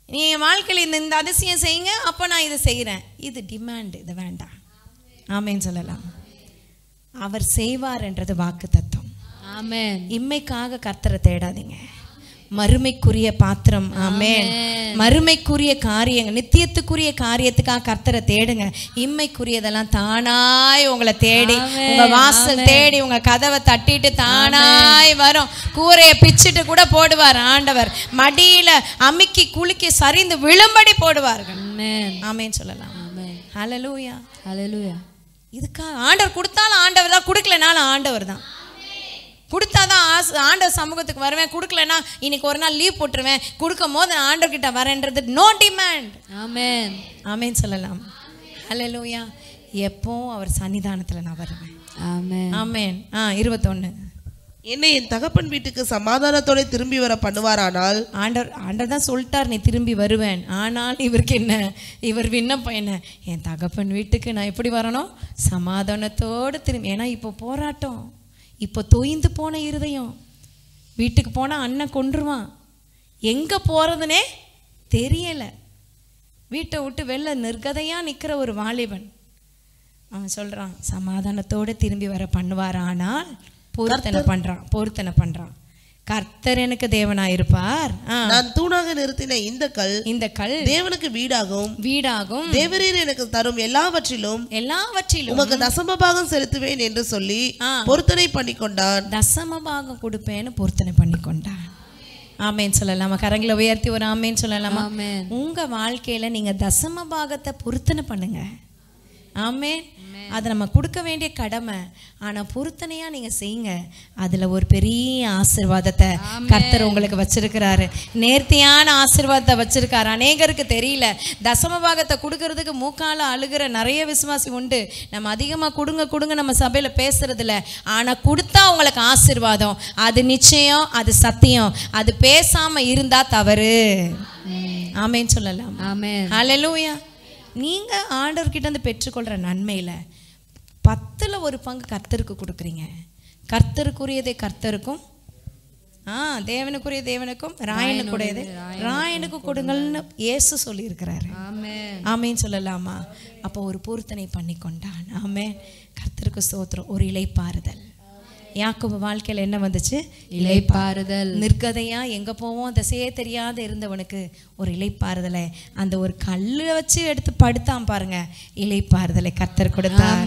நீங்கள் வாழ்க்கையில் இந்த அதிசயம் செய்யுங்க, அப்போ நான் இதை செய்கிறேன். இது டிமாண்டு, இது வேண்டாம். ஆமென் சொல்லலாம். அவர் செய்வார் என்றது வாக்கு தத்துவம். ஆமென். இம்மைக்காக கர்த்தரை தேடாதீங்க, மறுமைக்குரிய பாத்திரம். ஆமென். மறுமைக்குரிய காரியங்கள், நித்தியத்துக்குரிய காரியத்துக்காக கர்த்தரை தேடுங்க. இம்மைக்குரியதெல்லாம் தானாய் உங்களை தேடி, உங்க வாசல் தேடி, உங்க கதவை தட்டிட்டு தானாய் வரும். கூரையை பிச்சுட்டு கூட போடுவார் ஆண்டவர். மடியில அமுக்கி குலுக்கி சரிந்து விழும்படி போடுவார்கள். ஆமென் சொல்லலாம். ஹல்லேலூயா. ஹல்லேலூயா. இதுக்காக ஆண்டவர் கொடுத்தாலும் ஆண்டவர் தான், கொடுக்கலனாலும் ஆண்டவர் தான். கொடுத்தாதான் ஆண்டவர் சமூகத்துக்கு வருவேன், கொடுக்கலன்னா இன்னைக்கு ஒரு நாள் லீவ் போட்டுருவேன், கொடுக்கும் போது நான் ஆண்டவர்கிட்ட வரேன்றது நோ டிமாண்ட். ஆமென். ஆமென் சொல்லலாம். ஹல்லேலூயா. எப்போ அவர் சன்னிதானத்தில் நான் வருவேன். ஆமென். ஆமென். 21. என்னை என் தகப்பன் வீட்டுக்கு சமாதானத்தோட திரும்பி வர பண்ணுவாரானால், ஆண்டவர் தான் சொல்லிட்டார், நீ திரும்பி வருவேன். ஆனால் இவருக்கு என்ன, இவர் விண்ணப்பம் என்ன, என் தகப்பன் வீட்டுக்கு நான் எப்படி வரணும்? சமாதானத்தோடு திரும்பி. ஏன்னா இப்போ போராட்டம், இப்போ தொய்ந்து போன இருதயம். வீட்டுக்கு போனால் அண்ணன் கொன்றுவான், எங்கே போகிறதுனே தெரியலை. வீட்டை விட்டு வெளில நிர்கதையாக நிற்கிற ஒரு வாலிபன் அவன் சொல்கிறான், சமாதானத்தோடு திரும்பி வர பண்ணுவார். ஆனால் பொருத்தனை பண்ணுறான். கர்த்தர் எனக்கு தேவனாயிருப்பார். நான் தூணாக நிறுத்தின இந்த கல் தேவனுக்கு வீடாகும். தேவரீர் எனக்கு தரும் எல்லாவற்றிலும் உமக்கு தசம பாகம் செலுத்துவேன் என்று சொல்லி பொருத்தனை பண்ணி கொண்டான். தசம பாகம் கொடுப்பேன்னு பொருத்தனை பண்ணி கொண்டான். ஆமேன் சொல்லலாமா? கரங்களை உயர்த்தி ஒரு ஆமேன் சொல்லலாமா? உங்க வாழ்க்கையில நீங்க தசம பாகத்தை பொருத்தனை பண்ணுங்க. ஆமேன். அது நம்ம கொடுக்க வேண்டிய கடமை. ஆனா பொருத்தனையா நீங்க செய்யுங்க. அதுல ஒரு பெரிய ஆசீர்வாதத்தை கர்த்தர் உங்களுக்கு வச்சிருக்கிறாரு. நேர்த்தியான ஆசீர்வாதத்தை வச்சிருக்காரு. அநேகருக்கு தெரியல. தசம பாகத்தை கொடுக்கறதுக்கு மூக்கால அழுகிற நிறைய விசுவாசி உண்டு. நம்ம அதிகமா கொடுங்க நம்ம சபையில பேசுறது இல்ல. ஆனா கொடுத்தா உங்களுக்கு ஆசீர்வாதம். அது நிச்சயம், அது சத்தியம். அது பேசாம இருந்தா தவறு. ஆமேன் சொல்லலாம். ஆமென். ஹல்லேலூயா. நீங்க ஆண்டவர்கிட்ட இருந்து பெற்றுக்கொள்ற நன்மையில 10ல் 1 பங்கு கர்த்தருக்கு கொடுக்குறீங்க. கர்த்தருக்குரியதை கர்த்தருக்கும், தேவனுக்குரிய தேவனுக்கும், ராயனுக்குரியதை ராயனுக்கும் கொடுங்கள்னு இயேசு சொல்லியிருக்கிறாரு. ஆமேன் சொல்லலாமா? அப்போ ஒரு பொருத்தனை பண்ணி கொண்டான். ஆமேன். கர்த்தருக்கு ஸ்தோத்திரம். ஒரு இளைப்பாறுதல். யாக்கோபு வாழ்க்கையில் என்ன வந்துச்சு? இளைப்பாறுதல். நிர்கதையா எங்க போவோம் திசையே தெரியாத இருந்தவனுக்கு ஒரு இளைப்பாறுதலை, அந்த ஒரு கல்லை வச்சு எடுத்து படுத்தான் பாருங்க, இளைப்பாறுதலை கர்த்தர் கொடுத்தார்.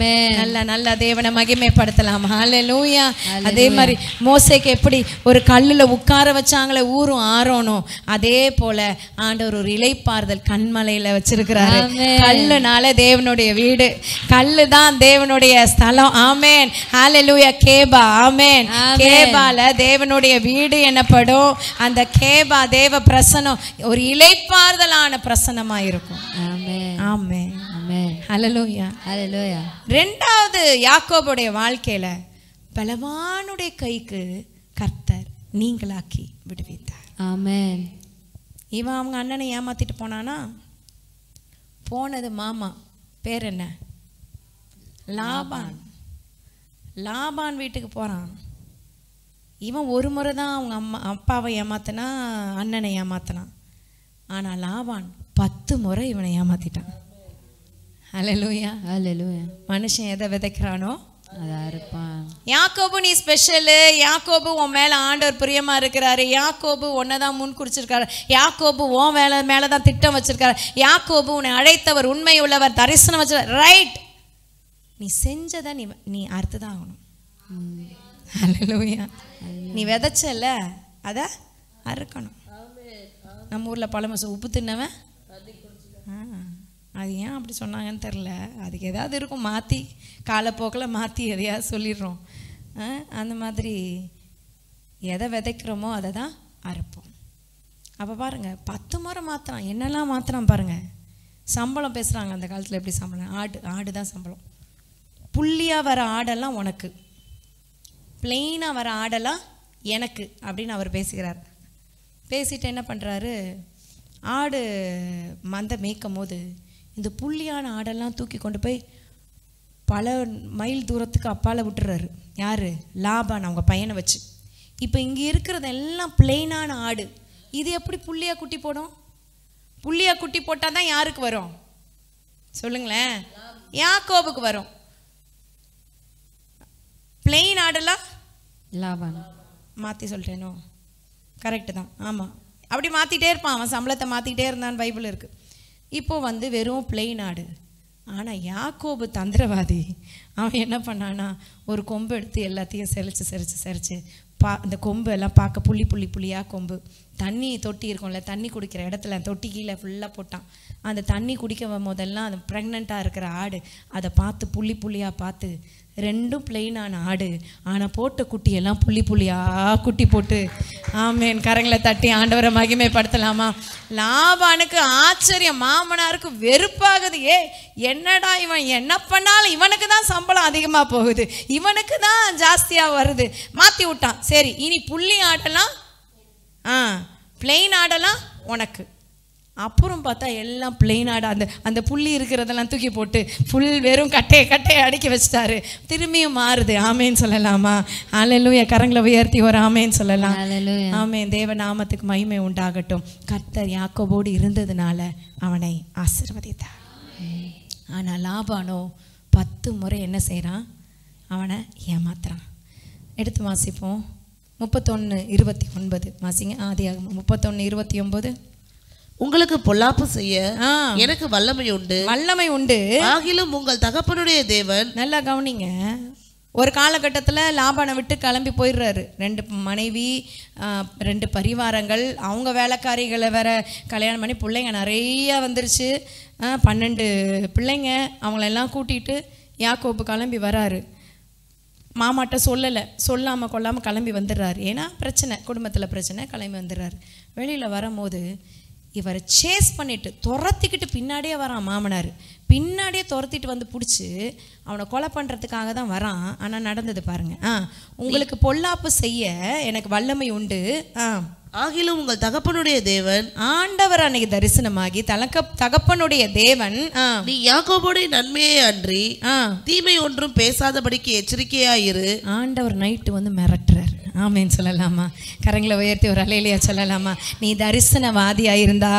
நல்ல தேவனை மகிமைப்படுத்தலாம். ஹல்லேலூயா. அதே மாதிரி மோசேக்கு எப்படி ஒரு கல்லுல உட்கார வச்சாங்களே ஊரும் ஆரோனும், அதே போல ஆண்டவர் ஒரு இளைப்பாறுதல் கண்மலையில வச்சிருக்கிறாரு. கல்லுனால தேவனுடைய வீடு, கல்லு தான் தேவனுடைய ஸ்தலம். ஆமேன். ஹல்லேலூயா. கேபா. ஆமென். கேபால தேவனுடைய வீடு எனப்படும். அந்த கேபா தேவ பிரசன்னம் ஒரு இளைப்பாறுதலான பிரசன்னமா இருக்கும். ஆமென். ஆமென். ஆமென். ஹல்லேலூயா. ஹல்லேலூயா. இரண்டாவது யாக்கோபுடைய வாழ்க்கையில பலவானுடைய கைக்கு கர்த்தர் நீங்களாக்கி விடுவித்தார். ஆமென். இவன் அவங்க அண்ணனை ஏமாத்திட்டு போனானா? போனது மாமா பேர் என்ன? லாபான். லாபான் வீட்டுக்கு போகிறான். இவன் ஒரு முறை தான் அவங்க அப்பாவை ஏமாத்தினா, அண்ணனை ஏமாத்தினான். ஆனால் லாபான் 10 முறை இவனை ஏமாத்திட்டான். ஹல்லேலூயா. ஹல்லேலூயா. மனுஷன் எதை விதைக்கிறானோ அதான் இருப்பான். யாக்கோபு நீ ஸ்பெஷலு. யாக்கோபு உன் மேலே ஆண்டவர் பிரியமா இருக்கிறாரு. யாக்கோபு உன்னை தான் முன் குறிச்சிருக்காரு. யாக்கோபு உன் மேலே தான் திட்டம் வச்சிருக்காரு. யாக்கோபு உன்னை அழைத்தவர், உண்மை உள்ளவர், தரிசனம் வச்சவர். ரைட், நீ செஞ்சதை நீ அறுத்துதான் ஆகணும். ஹல்லேலூயா. நீ விதைச்சல அதை அறுக்கணும். நம்ம ஊரில் பழமசம் உப்பு தின்னவன் அது ஏன் அப்படி சொன்னாங்கன்னு தெரில. அதுக்கு ஏதாவது இருக்கும், மாற்றி காலப்போக்கில் மாற்றி எதையாவது சொல்லிடுறோம். அந்த மாதிரி எதை விதைக்கிறோமோ அதை தான் அறுப்போம். அப்போ பாருங்கள் 10 முறை மாற்றுறான். என்னெல்லாம் மாற்றுறான் பாருங்கள். சம்பளம் பேசுகிறாங்க அந்த காலத்தில். எப்படி சம்பளம்? ஆடு தான் சம்பளம். புள்ளியாக வர ஆடெல்லாம் உனக்கு, பிளெயினாக வர ஆடெல்லாம் எனக்கு அப்படின்னு அவர் பேசுகிறார். பேசிட்டு என்ன பண்ணுறாரு? ஆடு மந்தை மேய்க்கும் போது இந்த புள்ளியான ஆடெல்லாம் தூக்கி கொண்டு போய் பல மைல் தூரத்துக்கு அப்பால் விட்டுறாரு. யார்? லாபான் அவங்க பையனை வச்சு. இப்போ இங்கே இருக்கிறதெல்லாம் பிளெயினான ஆடு. இது எப்படி புள்ளியாக குட்டி போடும்? புள்ளியாக குட்டி போட்டால் தான் யாருக்கு வரும் சொல்லுங்களேன்? யாக்கோபுக்கு வரும். பிளெயின் ஆடெல்லாம் லாபான். மாற்றி சொல்கிறேனோ? கரெக்டு தான். ஆமாம், அப்படி மாற்றிட்டே இருப்பான். அவன் சம்பளத்தை மாற்றிக்கிட்டே இருந்தான்னு பைபிள் இருக்குது. இப்போது வெறும் பிளெயின் ஆடு. ஆனால் யாக்கோபு தந்திரவாதி. அவன் என்ன பண்ணான்னா, ஒரு கொம்பு எடுத்து எல்லாத்தையும் செரிச்சு அந்த கொம்பு எல்லாம் பார்க்க புள்ளியாக கொம்பு. தண்ணி தொட்டி இருக்கும்ல, தண்ணி குடிக்கிற இடத்துல தொட்டி கீழே ஃபுல்லாக போட்டான். அந்த தண்ணி குடிக்க போதெல்லாம் அது ப்ரெக்னெண்ட்டாக இருக்கிற ஆடு அதை பார்த்து புள்ளியாக பார்த்து, ரெண்டும் பிளெயினான ஆடு, ஆனால் போட்ட குட்டியெல்லாம் புள்ளியாக குட்டி போட்டு. ஆமேன். கரங்களை தட்டி ஆண்டவரை மகிமைப்படுத்தலாமா? லாபானுக்கு ஆச்சரியம், மாமனாருக்கு வெறுப்பாகுது. என்னடா இவன் என்ன பண்ணாலும் இவனுக்கு தான் சம்பளம் அதிகமாக போகுது, இவனுக்கு தான் ஜாஸ்தியாக வருது. மாற்றி விட்டான். சரி, இனி புள்ளி ஆடெல்லாம் பிளெயின் ஆடெல்லாம் உனக்கு. அப்புறம் பார்த்தா எல்லாம் பிளெயின் ஆட அந்த புள்ளி இருக்கிறதெல்லாம் தூக்கி போட்டு ஃபுல் வெறும் கட்டையை அடுக்கி வச்சிட்டாரு. திரும்பியும் மாறுது. ஆமேன்னு சொல்லலாமா? ஹல்லேலூயா. கரங்களை உயர்த்தி ஒரு ஆமேன்னு சொல்லலாம். ஆமேன். தேவ நாமத்துக்கு மகிமை உண்டாகட்டும். கர்த்தர் யாக்கோபோடு இருந்ததுனால அவனை ஆசீர்வதித்தார். ஆனால் லாபானோ 10 முறை என்ன செய்கிறான்? அவனை ஏமாத்துறான். எடுத்து வாசிப்போம். 31:29 வாசிங்க. ஆதியாகமம் 31:29. உங்களுக்கு பொல்லாப்பு செய்ய எனக்கு வல்லமை உண்டு, ஆகிலும் உங்கள் தகப்பனுடைய தேவன். நல்லா கவனிங்க. ஒரு காலகட்டத்தில் லாபானை விட்டு கிளம்பி போயிடுறாரு. 2 மனைவி, 2 பரிவாரங்கள், அவங்க வேலைக்காரிகளை வேற கல்யாணம் பண்ணி பிள்ளைங்க நிறைய வந்துருச்சு. 12 பிள்ளைங்க. அவங்களெல்லாம் கூட்டிகிட்டு யாக்கோபு கிளம்பி வராரு. மாமாட்ட சொல்லாமல் கொள்ளாமல் கிளம்பி வந்துடுறாரு. ஏன்னா பிரச்சனை, குடும்பத்தில் பிரச்சனை. கிளம்பி வந்துடுறாரு. வெளியில் வரும்போது இவரை சேஸ் பண்ணிட்டு துரத்திக்கிட்டு பின்னாடியே வரான் மாமனார். பின்னாடியே துரத்திட்டு வந்து பிடிச்சி அவனை கொலை பண்ணுறதுக்காக தான் வரான். ஆனால் நடந்தது பாருங்க. உங்களுக்கு பொல்லாப்பு செய்ய எனக்கு வல்லமை உண்டு, ஆகிலும் உங்கள் தகப்பனுடைய தேவன். ஆண்டவர் அன்னைக்கு தரிசனமாகி தகப்பனுடைய தேவன், நீ யாக்கோபுடைய நன்மையே அன்றி தீமை ஒன்றும் பேசாதபடிக்கு எச்சரிக்கையாயிரு. ஆண்டவர் நைட்டு வந்து மிரட்டுறாரு. ஆமேன்னு சொல்லலாமா? கரங்களை உயர்த்தி ஒரு அல்லேலூயா சொல்லலாமா? நீ தரிசனவாதியாயிருந்தா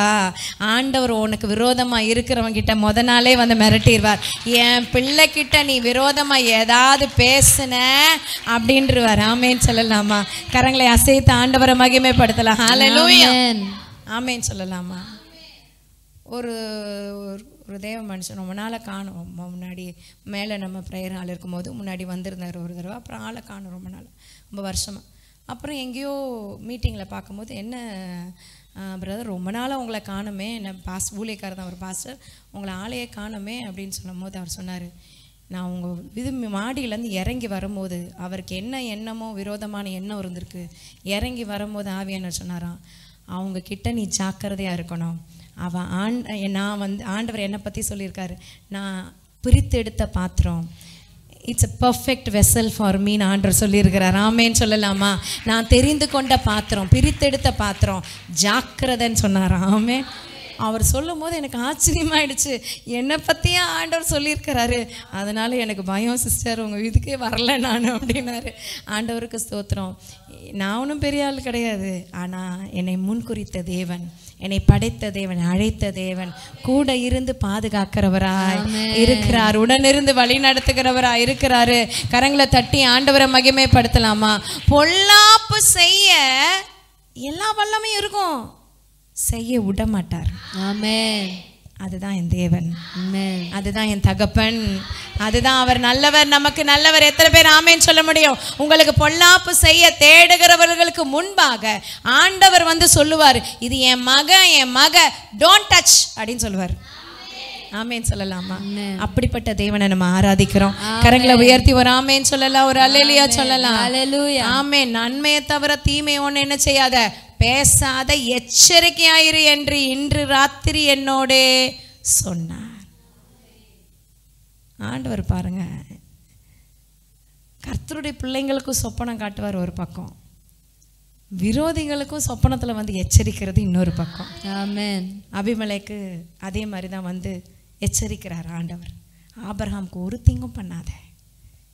ஆண்டவர் உனக்கு விரோதமாக இருக்கிறவங்க கிட்ட முத நாளே வந்து மிரட்டிடுவார். என் பிள்ளைக்கிட்ட நீ விரோதமாக ஏதாவது பேசுன அப்படின்றவார். ஆமேன்னு சொல்லலாமா? கரங்களை அசைத்து ஆண்டவரை மகிமைப்படுத்தலாம். ஹல்லேலூயா, ஆமேன்னு சொல்லலாமா? ஒரு தேவ மனுஷன் ரொம்ப நாளை காணும். முன்னாடி மேலே நம்ம ப்ரேயர் ஹால் இருக்கும்போது முன்னாடி வந்திருந்தார் ஒரு தடவை. அப்புறம் ஆளை காணும் ரொம்ப நாள், ரொம்ப வருஷமாக. அப்புறம் எங்கேயோ மீட்டிங்கில் பார்க்கும்போது, என்ன பிரதர் ரொம்ப நாளாக உங்களை காணுமே, என்ன ஊழியக்காரர் தான் ஒரு பாஸ்டர், உங்களை ஆளையே காணுமே அப்படின்னு சொல்லும் போது அவர் சொன்னார், நான் உங்கள் மாடியிலேருந்து இறங்கி வரும்போது அவருக்கு என்ன எண்ணமோ விரோதமான எண்ணம் இருந்திருக்கு. இறங்கி வரும்போது ஆவியானவர் சொன்னாராம், அவங்கக்கிட்ட நீ ஜாக்கிரதையாக இருக்கணும். நான் ஆண்டவர் என்னை பற்றி சொல்லியிருக்காரு, நான் பிரித்தெடுத்த பாத்திரம், it's a perfect vessel for மீன் ஆண்டவர் சொல்லியிருக்கிறார். ஆமேன்னு சொல்லலாமா? நான் தெரிந்து கொண்ட பாத்திரம், பிரித்தெடுத்த பாத்திரம், ஜாக்கிரதைன்னு சொன்னார். ஆமே. அவர் சொல்லும் போது எனக்கு ஆச்சரியமாயிடுச்சு. என்னை பற்றியே ஆண்டவர் சொல்லியிருக்கிறாரு. அதனால் எனக்கு பயம் சிஸ்டர், உங்கள் வீட்டுக்கே வரல நான் அப்படின்னாரு. ஆண்டவருக்கு ஸ்தோத்திரம். நான் ஒன்றும் பெரிய ஆள் கிடையாது. ஆனால் என்னை முன்குறித்த தேவன், என்னை படைத்த தேவன், அழைத்த தேவன், கூட இருந்து பாதுகாக்கிறவராய் இருக்கிறார், உடனிருந்து வழி நடத்துகிறவராய் இருக்கிறாரு. கரங்களை தட்டி ஆண்டவரை மகிமைப்படுத்தலாமா? பொல்லாப்பு செய்ய எல்லா வல்லமையும் இருக்கும், செய்ய விட மாட்டார். ஆமென். அதுதான் என் தேவன், அதுதான் என் தகப்பன், அதுதான் அவர் நல்லவர், நமக்கு நல்லவர். எத்தனை பேர் ஆமேன்னு சொல்ல முடியும்? உங்களுக்கு பொல்லாப்பு செய்ய தேடுகிறவர்களுக்கு முன்பாக ஆண்டவர் வந்து சொல்லுவார், இது என் மக, டோன்ட் டச் அப்படின்னு சொல்லுவார். ஆமேன்னு சொல்லலாமா? அப்படிப்பட்ட தேவனை நம்ம ஆராதிக்கிறோம். கரங்களை உயர்த்தி ஒரு ஆமேன்னு சொல்லலாம், ஒரு அல்லேலூயா சொல்லலாம். ஆமேன். நன்மையை தவிர தீமை ஒன்று என்ன செய்யாத, பேசாத, எச்சரிக்கையாயிரு என்று இன்று ராத்திரி என்னோடே சொன்னார். ஆண்டவர் பாருங்க, கர்த்தருடைய பிள்ளைங்களுக்கும் சொப்பனம் காட்டுவார் ஒரு பக்கம், விரோதிகளுக்கும் சொப்பனத்தில் வந்து எச்சரிக்கிறது இன்னொரு பக்கம். ஆமென். அபிமெலேக்கு அதே மாதிரி தான் வந்து எச்சரிக்கிறார் ஆண்டவர். ஆபிரகாமுக்கு ஒரு தீங்கும் பண்ணாத.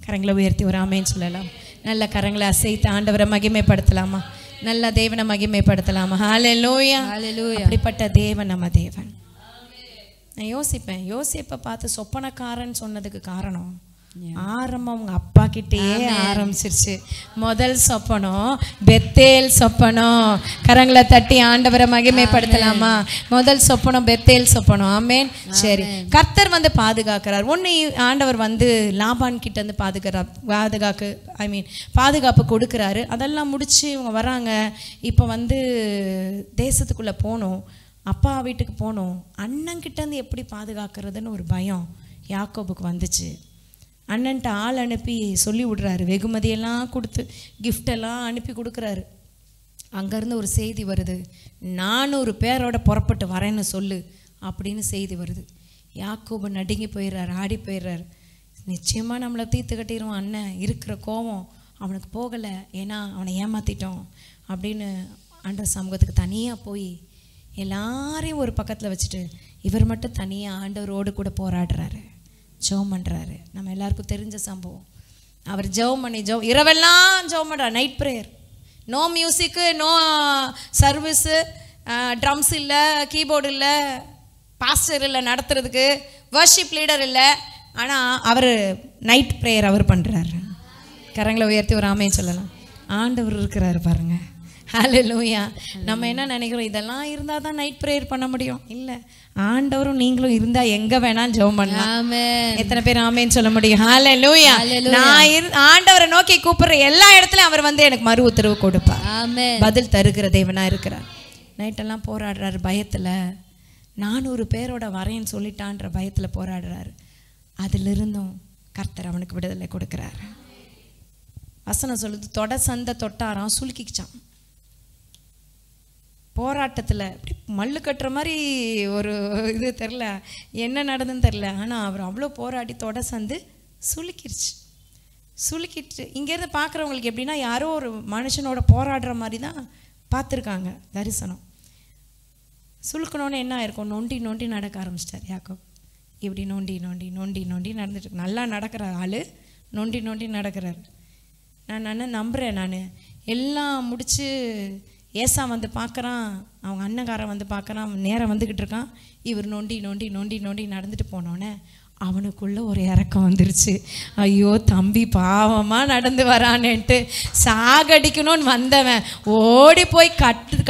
கரங்களை உயர்த்தி ஒரு ஆமேன்னு சொல்லலாம். நல்ல கரங்களை அசைத்து ஆண்டவரை மகிமைப்படுத்தலாமா? நல்ல தேவனை மகிமைப்படுத்தலாமா? ஹல்லேலூயா, ஹல்லேலூயா. அப்படிப்பட்ட தேவன் நம்ம தேவன். நான் யோசிப்பேன், யோசிப்பை பார்த்து சொப்பனக்காரன் சொன்னதுக்கு காரணம் ஆரம்பம் உங்க அப்பா கிட்டேயே ஆரம்பிச்சிருச்சு. முதல் சொப்பனம் பெத்தேல் சொப்பனம். கரங்களை தட்டி ஆண்டவரை மகிமைப்படுத்தலாமா? முதல் சொப்பனம் பெத்தேல் சொப்பனம். ஆமேன். சரி, கர்த்தர் வந்து பாதுகாக்கிறார். ஒன்று ஆண்டவர் வந்து லாபான் கிட்ட இருந்து பாதுகாப்பு கொடுக்குறாரு. அதெல்லாம் முடிச்சு இவங்க வராங்க. இப்போ வந்து தேசத்துக்குள்ளே போகணும், அப்பா வீட்டுக்கு போகணும். அண்ணன்கிட்டேருந்து எப்படி பாதுகாக்கிறதுன்னு ஒரு பயம் யாக்கோபுக்கு வந்துச்சு. அண்ணன்ட்ட ஆள் அனுப்பி சொல்லி விடுறாரு, வெகுமதியெல்லாம் கொடுத்து கிஃப்டெல்லாம் அனுப்பி கொடுக்குறாரு. அங்கேருந்து ஒரு செய்தி வருது, 400 பேரோட புறப்பட்டு வரேன்னு சொல்லு அப்படின்னு செய்தி வருது. யாக்கோபு நடுங்கி போயிடுறாரு, ஆடி போயிடுறாரு. நிச்சயமாக நம்மளை தீர்த்து கட்டிடுவான் அண்ணன். இருக்கிற கோபம் அவனுக்கு போகலை, ஏன்னா அவனை ஏமாற்றிட்டோம் அப்படின்னு ஆண்டவர் சமூகத்துக்கு தனியாக போய் எல்லாரையும் ஒரு பக்கத்தில் வச்சுட்டு இவர் மட்டும் தனியாக ஆண்டவரோடு கூட போராடுறாரு, ஜெபம் பண்ணுறாரு. நம்ம எல்லாருக்கும் தெரிஞ்ச சம்பவம். அவர் ஜெபம் பண்ணி இரவெல்லாம் ஜெபம் பண்ணுறார். நைட் ப்ரேயர், நோ மியூசிக்கு, நோ சர்வீஸு, ட்ரம்ஸ் இல்லை, கீபோர்டு இல்லை, பாஸ்டர் இல்லை நடத்துறதுக்கு, வர்ஷிப் லீடர் இல்லை. ஆனால் அவர் நைட் ப்ரேயர் அவர் பண்ணுறாரு. கரங்களை உயர்த்தி ஒரு ஆமையை சொல்லலாம். ஆண்டவர் இருக்கிறாரு பாருங்க. ஹல்லேலூயா. நம்ம என்ன நினைக்கிறோம், இதெல்லாம் இருந்தால் தான் நைட் ப்ரேயர் பண்ண முடியும். இல்லை, ஆண்டவரும் நீங்களும் இருந்தால் எங்கே வேணாலும் ஜெபம் பண்ணலாம். ஆமென். எத்தனை பேர் ஆமேன்னு சொல்ல முடியும்? ஹல்லேலூயா. நான் ஆண்டவரை நோக்கி கூப்பிடுற எல்லா இடத்துலையும் அவர் வந்து எனக்கு மறு உத்தரவு கொடுப்பார். ஆமென். பதில் தருகிற தேவனா இருக்கிறார். நைட்டெல்லாம் போராடுறாரு பயத்தில். 400 பேரோட வரேன்னு சொல்லிட்டான்ற பயத்தில் போராடுறாரு. அதிலிருந்தும் கர்த்தர் அவனுக்கு விடுதலை கொடுக்குறாரு. வசனம் சொல்லுது, தொட சந்தை தொட்டாராம், சுலுக்கிச்சான். போராட்டத்தில் இப்படி மல்லு கட்டுற மாதிரி ஒரு இது தெரில, என்ன நடந்துன்னு தெரில. ஆனால் அவர் அவ்வளோ போராடி தொட சந்து சுலுக்கிடுச்சு. சுலுக்கிட்டு இங்கேருந்து பார்க்குறவங்களுக்கு எப்படின்னா, யாரோ ஒரு மனுஷனோட போராடுற மாதிரி தான் பார்த்துருக்காங்க தரிசனம். சுலுக்கணுன்னு என்ன ஆயிருக்கும், நொண்டி நொண்டி நடக்க ஆரம்பிச்சிட்டார் யாக்கோப். இப்படி நோண்டி நோண்டி நோண்டி நோண்டி நடந்துட்டு, நல்லா நடக்கிற ஆள் நோண்டி நோண்டி நடக்கிறார். நான் நம்புகிறேன். நான் எல்லாம் முடித்து ஏசா வந்து பார்க்குறான், அவங்க அண்ணங்காரன் வந்து பார்க்குறான், நேரம் வந்துக்கிட்டு இருக்கான். இவர் நோண்டி நோண்டி நோண்டி நோண்டி நடந்துட்டு போனோன்னே அவனுக்குள்ளே ஒரு இறக்கம் வந்துருச்சு. ஐயோ தம்பி பாவமாக நடந்து வரானேன்ட்டு சாகடிக்கணும்னு வந்தவன் ஓடி போய்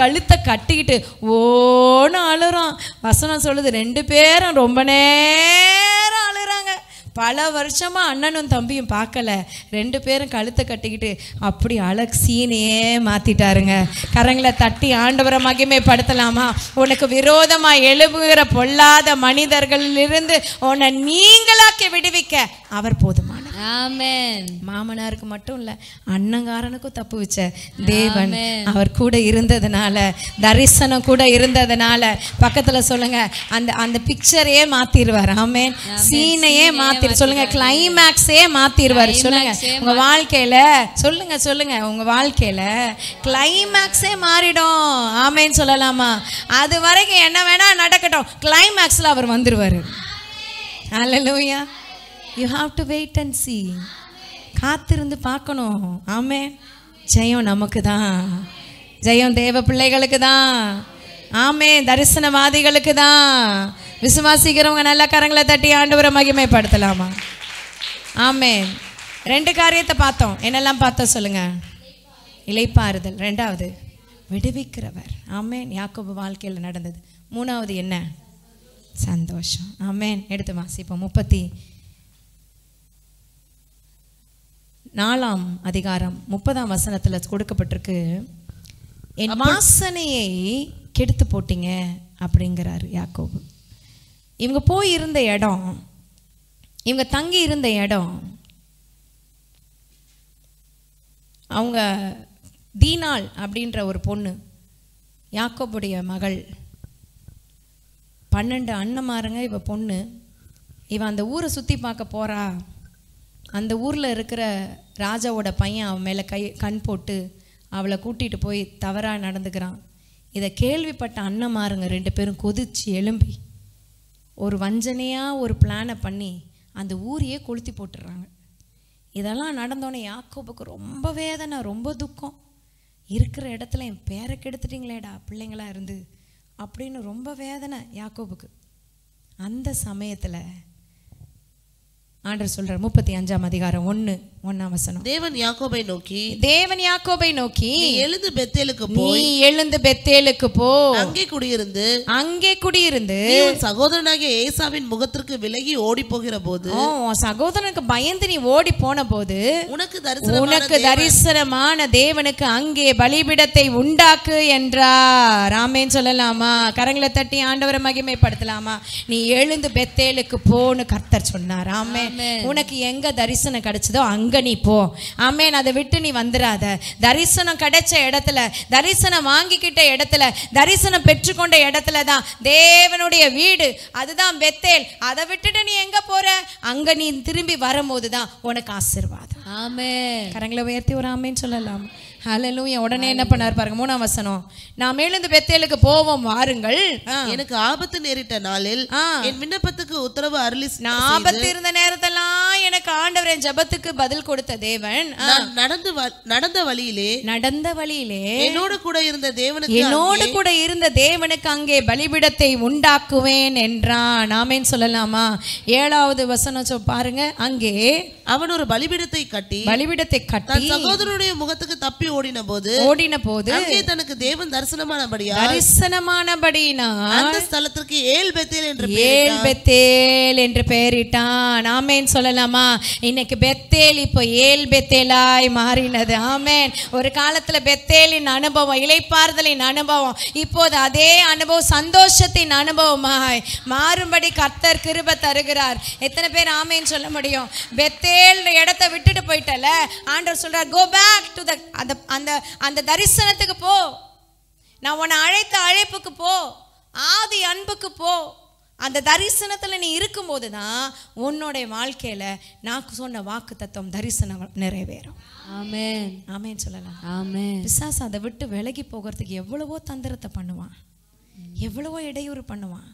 கழுத்தை கட்டிக்கிட்டு ஓன்னு அழுறான். வசனம் சொல்லுது, 2 பேரும் ரொம்ப நேரம் அழுறாங்க. பல வருஷமாக அண்ணனும் தம்பியும் பார்க்கல. 2 பேரும் கழுத்தை கட்டிக்கிட்டு அப்படி சீனையே மாற்றிட்டாருங்க. கரங்களை தட்டி ஆண்டவரை மகிமைப்படுத்தலாமா? உனக்கு விரோதமாக எழுப்புகிற பொல்லாத மனிதர்களிலிருந்து உன்னை நீங்களாக்கி விடுவிக்க அவர் போதுமானவர். ஆமென். மாமனாருக்கு மட்டும் இல்லை, அண்ணங்காரனுக்கும் தப்பு வச்ச தேவன் அவர் கூட இருந்ததுனால, தரிசனம் கூட இருந்ததுனால, பக்கத்தில் சொல்லுங்க, அந்த பிக்சரையே மாற்றிடுவார். ஆமென். சீனையே மாற்றி சொல்லுங்க, கிளைமேக்ஸே மாத்திடுவார். சொல்லுங்க உங்க வாழ்க்கையில, சொல்லுங்க உங்க வாழ்க்கையில கிளைமேக்ஸே மாறிடும். ஆமேன்னு சொல்லலாமா? அது வரைக்கும் என்ன வேணா நடக்கட்டும், கிளைமேக்ஸ்ல அவர் வந்துருவாரு. ஹல்லேலூயா. You have to wait and see. காத்திருந்து பார்க்கணும். ஆமென். ஜெயம் நமக்கு தான். ஜெயம் தேவ பிள்ளைகளுக்கு தான். ஆமென். தரிசனவாதிகளுக்கு தான். விசுவாசிக்கிறவங்க நல்ல கரங்களை தட்டி ஆண்டவரை மகிமைப்படுத்தலாமா? ஆமென். 2 காரியத்தை பார்த்தோம். என்னெல்லாம் பார்த்தோம் சொல்லுங்க? இளைப்பாறுதல். 2வது விடுவிக்கிறவர். ஆமென். யாக்கோபு வாழ்க்கையில் நடந்தது. 3வது என்ன? சந்தோஷம். ஆமென். எடுத்து வாசிப்போம். 34ஆம் அதிகாரம் 30ஆம் வசனத்தில் கொடுக்கப்பட்டிருக்கு, என் வாசனையை கெடுத்து போட்டீங்க அப்படிங்கிறாரு யாக்கோபு. இவங்க போய் இருந்த இடம், இவங்க தங்கி இருந்த இடம், அவங்க தீனாள் அப்படின்ற ஒரு பொண்ணு, யாக்கோபுடைய மகள். 12 அண்ணன்மாருங்க இவ பொண்ணு. இவன் அந்த ஊரை சுற்றி பார்க்க போகிறா. அந்த ஊரில் இருக்கிற ராஜாவோட பையன் அவன் மேலே கண் போட்டு அவளை கூட்டிகிட்டு போய் தவறாக நடந்துக்கிறான். இதை கேள்விப்பட்ட அண்ணன்மாருங்க 2 பேரும் கொதிச்சு எழும்பி ஒரு வஞ்சனையாக ஒரு பிளானை பண்ணி அந்த ஊரையே கொளுத்தி போட்டுடுறாங்க. இதெல்லாம் நடந்தோடனே யாக்கோபுக்கு ரொம்ப வேதனை, ரொம்ப துக்கம். இருக்கிற இடத்துல என் பேரை கெடுத்துட்டிங்களேடா பிள்ளைங்களா இருந்து அப்படின்னு ரொம்ப வேதனை யாக்கோபுக்கு. அந்த சமயத்தில் ஆண்டவர் சொல்றார், 35ஆம் அதிகாரம் 1ஆம் வசனம். தேவன் யாக்கோபை நோக்கி நீ எழுந்து பெத்தேலுக்கு போ, அங்கே குடியிருந்து நீ உன் சகோதரனாகிய ஏசாவின் முகத்திற்கு விலகி ஓடி போகிற போது, சகோதரனுக்கு பயந்து நீ ஓடி போன போது, உனக்கு தரிசனமான தேவனுக்கு அங்கே பலிபீடத்தை உண்டாக்கு என்றார். ஆமென் சொல்லலாமா? கரங்களை தட்டி ஆண்டவரை மகிமைப்படுத்தலாமா? நீ எழுந்து பெத்தேலுக்கு போன்னு கர்த்தர் சொன்னார். ஆமென். உனக்கு எங்க தரிசனம் கிடைச்சதோ அங்க நீ போ. ஆமென். அதை விட்டு நீ வந்துடாத. தரிசனம் கிடைச்ச இடத்துல, தரிசனம் வாங்கிக்கிட்ட இடத்துல, தரிசனம் பெற்றுக்கொண்ட இடத்துல தான் தேவனுடைய வீடு. அதுதான் பெத்தேல். அதை விட்டுட்டு நீ எங்க போற? அங்க நீ திரும்பி வரும்போது தான் உனக்கு ஆசீர்வாதம். ஆமென். கரங்களை உயர்த்தி ஒரு ஆமென் சொல்லலாம். ஹல்லேலூயா. உடனே என்ன பண்ணார் பாருங்க, 3ஆம் வசனம். நாம் எழுந்து பெத்தேலுக்கு போவோம் வாருங்கள். எனக்கு ஆபத்து நேரிட்ட நாளில் என் விண்ணப்பத்துக்கு உத்தரவு அருளி, ஆபத்து இருந்த நேரத்தெல்லாம் எனக்கு ஆண்டவர் என் ஜெபத்துக்கு பதில் கொடுத்த தேவன். நடந்த வழியிலே என்னோடு கூட இருந்த தேவனுக்கு அங்கே பலிபீடத்தை உண்டாக்குவேன் என்றான். ஆமென் சொல்லலாமா? 7வது வசனம் பாருங்க. அங்கே அவன் ஒரு பலிபீடத்தை கட்டி சகோதரனுடைய முகத்துக்கு தப்பி ஓடின போது அங்கே தனக்கு தேவன் தரிசனமானபடியினா அந்த ஸ்தலத்திற்கு ஏல் பெத்தேல் என்று பெயரிட்டான். ஆமென் சொல்லலாமா? இன்னைக்கு பெத்தேல் இப்போ ஏல் பெத்தேலாய் மாறினது. ஆமென். ஒரு காலத்துல பெத்தேலின் அனுபவம், இளைப்பாறுதலின் அனுபவம், இப்போது அதே அனுபவம் சந்தோஷத்தின் அனுபவமாய் மாறும்படி கர்த்தர் கிருபை தருகிறார். எத்தனை பேர் ஆமென் சொல்ல முடியும்? பெத்தேல் இடத்தை விட்டுட்டு போயிட்டல, ஆண்டவர் சொல்றார், கோ பேக் டு அந்த தரிசனத்துக்கு போ. நான் உன்னை அழைத்த அழைப்புக்கு போ, ஆதி அன்புக்கு போ. அந்த தரிசனத்துல நீ இருக்கும்போது தான் உன்னுடைய வாழ்க்கையில நான் சொன்ன வாக்கு தத்துவம் தரிசனம் நிறைவேறும். ஆமென். ஆமென் சொல்லலாம். ஆமென். பிசாசு அதை விட்டு விலகி போகிறதுக்கு எவ்வளவோ தந்திரத்தை பண்ணுவான், எவ்வளவோ இடையூறு பண்ணுவான்.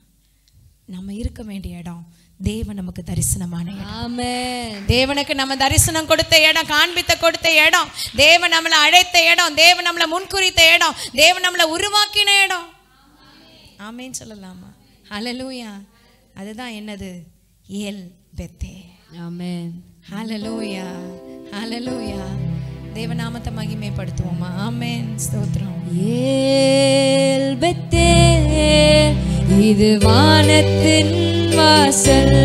நம்ம இருக்க வேண்டிய இடம் தேவன் நமக்கு தரிசனமான இடம். ஆமென். தேவனுக்கு நம்ம தரிசனம் கொடுத்த இடம், காண்பித்த கொடுத்த இடம், தேவன் நம்மளை அழைத்த இடம், தேவன் நம்மளை முன்குறித்த இடம், தேவன் நம்மளை உருவாக்கின இடம். ஆமென் சொல்லலாமா? ஹல்லேலூயா. அதுதான் என்னது? ஏல் பெத்தேல். ஆமென். ஹல்லேலூயா, ஹல்லேலூயா. தேவநாமத்தை மகிமைப்படுத்துவோமா? ஆமென். ஸ்தோத்திரம். ஏல் பெத்தேல், இது வானத்தின் வாசல்.